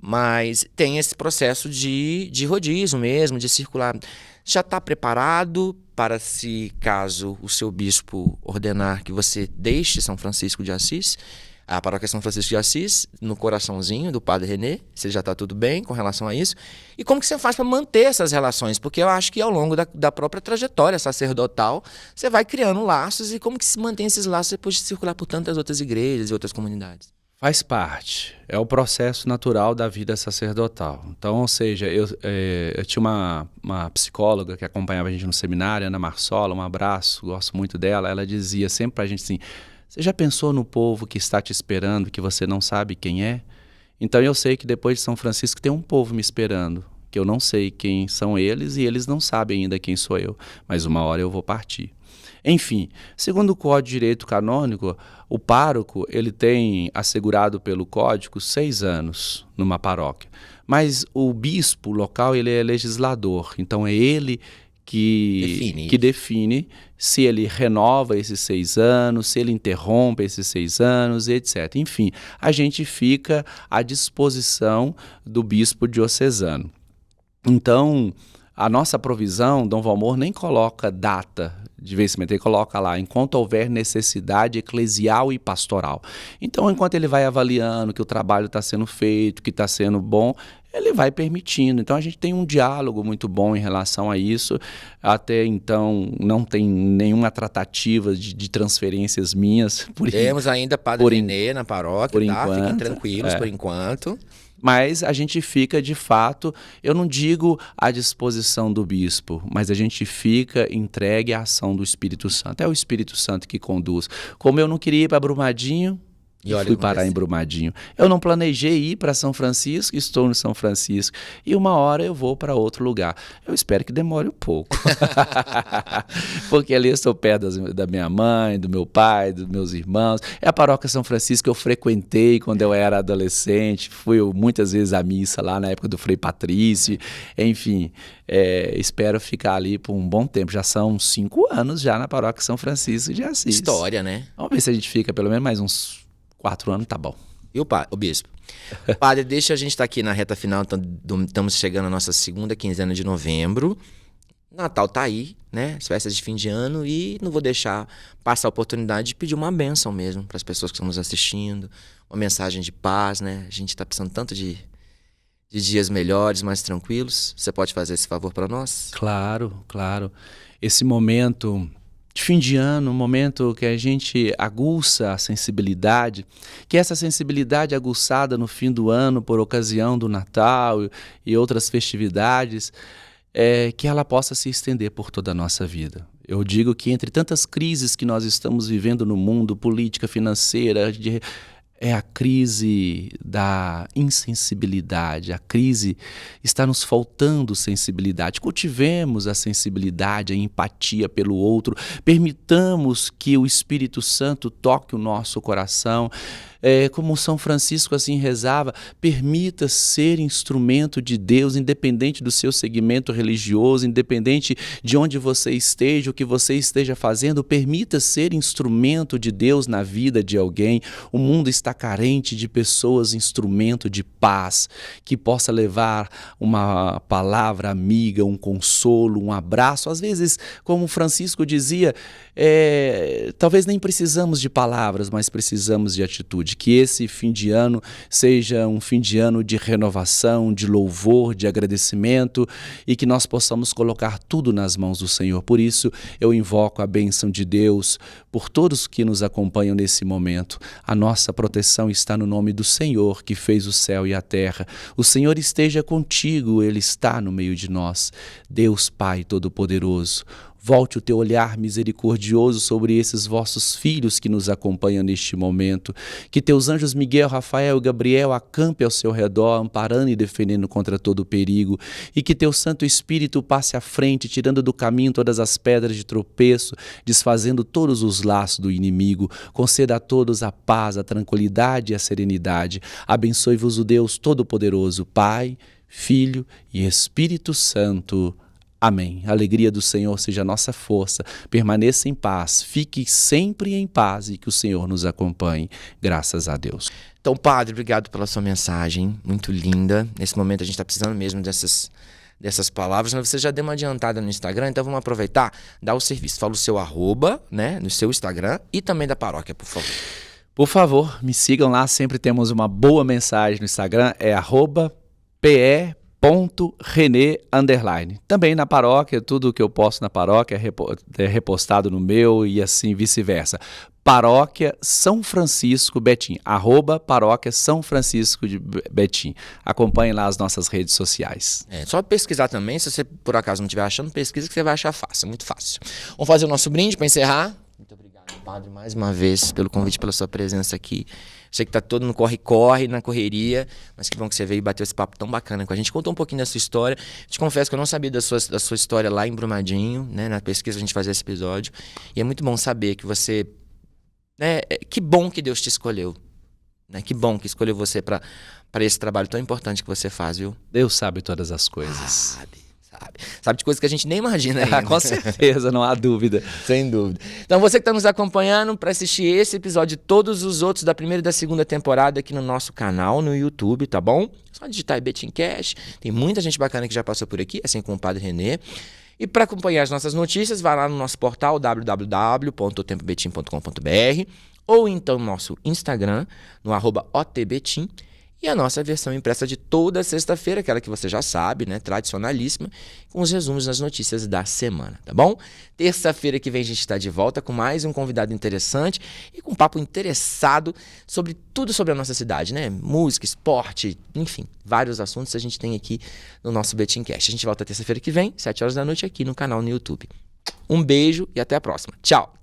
mas tem esse processo de rodízio mesmo, de circular. Já está preparado para, se caso o seu bispo ordenar que você deixe São Francisco de Assis, a paróquia São Francisco de Assis, no coraçãozinho do Padre René, se já está tudo bem com relação a isso, e como que você faz para manter essas relações? Porque eu acho que ao longo da própria trajetória sacerdotal, você vai criando laços, e como que se mantém esses laços depois de circular por tantas outras igrejas e outras comunidades? Faz parte, é o processo natural da vida sacerdotal. Então, ou seja, eu tinha uma psicóloga que acompanhava a gente no seminário, Ana Marsola, um abraço, gosto muito dela, ela dizia sempre para a gente assim: você já pensou no povo que está te esperando, que você não sabe quem é? Então eu sei que depois de São Francisco tem um povo me esperando, que eu não sei quem são eles e eles não sabem ainda quem sou eu, mas uma hora eu vou partir. Enfim, segundo o Código de Direito Canônico, o pároco ele tem assegurado pelo Código 6 anos numa paróquia, mas o bispo local ele é legislador, então é ele que define se ele renova esses 6 anos, se ele interrompe esses 6 anos, etc. Enfim, a gente fica à disposição do bispo diocesano. Então, a nossa provisão, Dom Valmor nem coloca data de vencimento, ele coloca lá, enquanto houver necessidade eclesial e pastoral. Então, enquanto ele vai avaliando que o trabalho está sendo feito, que está sendo bom, ele vai permitindo. Então, a gente tem um diálogo muito bom em relação a isso. Até então, não tem nenhuma tratativa de transferências minhas. Temos ainda Padre René na paróquia, tá? Fiquem tranquilos por enquanto. Mas a gente fica, de fato, eu não digo à disposição do bispo, mas a gente fica entregue à ação do Espírito Santo. É o Espírito Santo que conduz. Como eu não queria ir para Brumadinho, fui parar em Brumadinho. Eu não planejei ir para São Francisco, estou no São Francisco. E uma hora eu vou para outro lugar. Eu espero que demore um pouco. Porque ali eu estou perto da minha mãe, do meu pai, dos meus irmãos. É a paróquia São Francisco que eu frequentei quando eu era adolescente. Fui muitas vezes à missa lá na época do Frei Patrício. Enfim, espero ficar ali por um bom tempo. Já são 5 anos já na paróquia São Francisco de Assis. História, né? Vamos ver se a gente fica pelo menos mais uns 4 anos, tá bom. E o bispo? Padre, deixa a gente estar aqui na reta final, estamos chegando à nossa segunda quinzena de novembro. Natal tá aí, né? As festas de fim de ano, e não vou deixar passar a oportunidade de pedir uma bênção mesmo para as pessoas que estão nos assistindo, uma mensagem de paz, né? A gente está precisando tanto de dias melhores, mais tranquilos. Você pode fazer esse favor para nós? Claro, claro. Esse momento de fim de ano, um momento que a gente aguça a sensibilidade, que essa sensibilidade aguçada no fim do ano por ocasião do Natal e outras festividades, que ela possa se estender por toda a nossa vida. Eu digo que entre tantas crises que nós estamos vivendo no mundo, política, financeira, é a crise da insensibilidade, a crise está nos faltando sensibilidade. Cultivemos a sensibilidade, a empatia pelo outro, permitamos que o Espírito Santo toque o nosso coração, como São Francisco assim rezava, permita ser instrumento de Deus, independente do seu segmento religioso, independente de onde você esteja, o que você esteja fazendo, permita ser instrumento de Deus na vida de alguém. O mundo está carente de pessoas, instrumento de paz, que possa levar uma palavra amiga, um consolo, um abraço. Às vezes, como Francisco dizia, talvez nem precisamos de palavras, mas precisamos de atitude. Que esse fim de ano seja um fim de ano de renovação, de louvor, de agradecimento, e que nós possamos colocar tudo nas mãos do Senhor. Por isso, eu invoco a bênção de Deus por todos que nos acompanham nesse momento. A nossa proteção está no nome do Senhor, que fez o céu e a terra. O Senhor esteja contigo, Ele está no meio de nós. Deus Pai Todo-Poderoso, volte o teu olhar misericordioso sobre esses vossos filhos que nos acompanham neste momento. Que teus anjos Miguel, Rafael e Gabriel acampem ao seu redor, amparando e defendendo contra todo o perigo. E que teu Santo Espírito passe à frente, tirando do caminho todas as pedras de tropeço, desfazendo todos os laços do inimigo. Conceda a todos a paz, a tranquilidade e a serenidade. Abençoe-vos o Deus Todo-Poderoso, Pai, Filho e Espírito Santo. Amém. A alegria do Senhor seja a nossa força. Permaneça em paz. Fique sempre em paz e que o Senhor nos acompanhe. Graças a Deus. Então, Padre, obrigado pela sua mensagem. Muito linda. Nesse momento a gente está precisando mesmo dessas palavras. Mas você já deu uma adiantada no Instagram, então vamos aproveitar, dar o serviço. Fala o seu arroba, né, no seu Instagram e também da paróquia, por favor. Por favor, me sigam lá. Sempre temos uma boa mensagem no Instagram. É @pe.René_. Também na paróquia, tudo que eu posto na paróquia é repostado no meu e assim vice-versa. Paróquia São Francisco Betim, @paróquia São Francisco de Betim. Acompanhe lá as nossas redes sociais. Só pesquisar também, se você por acaso não estiver achando, pesquisa que você vai achar fácil, muito fácil. Vamos fazer o nosso brinde para encerrar? Muito obrigado, Padre, mais uma vez, pelo convite, pela sua presença aqui. Sei que tá todo no corre-corre, na correria, mas que bom que você veio e bateu esse papo tão bacana com a gente. Contou um pouquinho da sua história. Te confesso que eu não sabia da sua história lá em Brumadinho, né? Na pesquisa a gente fazia esse episódio. E é muito bom saber que você... que bom que Deus te escolheu. Né? Que bom que escolheu você para esse trabalho tão importante que você faz, viu? Deus sabe todas as coisas. Sabe de coisas que a gente nem imagina ainda. Com certeza, não há dúvida. Sem dúvida. Então você que está nos acompanhando para assistir esse episódio e todos os outros da primeira e da segunda temporada aqui no nosso canal, no YouTube, tá bom? Só digitar BetimCast. Tem muita gente bacana que já passou por aqui, assim como o Padre René. E para acompanhar as nossas notícias, vai lá no nosso portal www.otempobetim.com.br ou então no nosso Instagram, no @otbetim. E a nossa versão impressa de toda sexta-feira, aquela que você já sabe, né? Tradicionalíssima, com os resumos das notícias da semana, tá bom? Terça-feira que vem a gente está de volta com mais um convidado interessante e com um papo interessado sobre tudo sobre a nossa cidade, né? Música, esporte, enfim, vários assuntos a gente tem aqui no nosso BetimCast. A gente volta terça-feira que vem, 7 horas da noite, aqui no canal no YouTube. Um beijo e até a próxima. Tchau!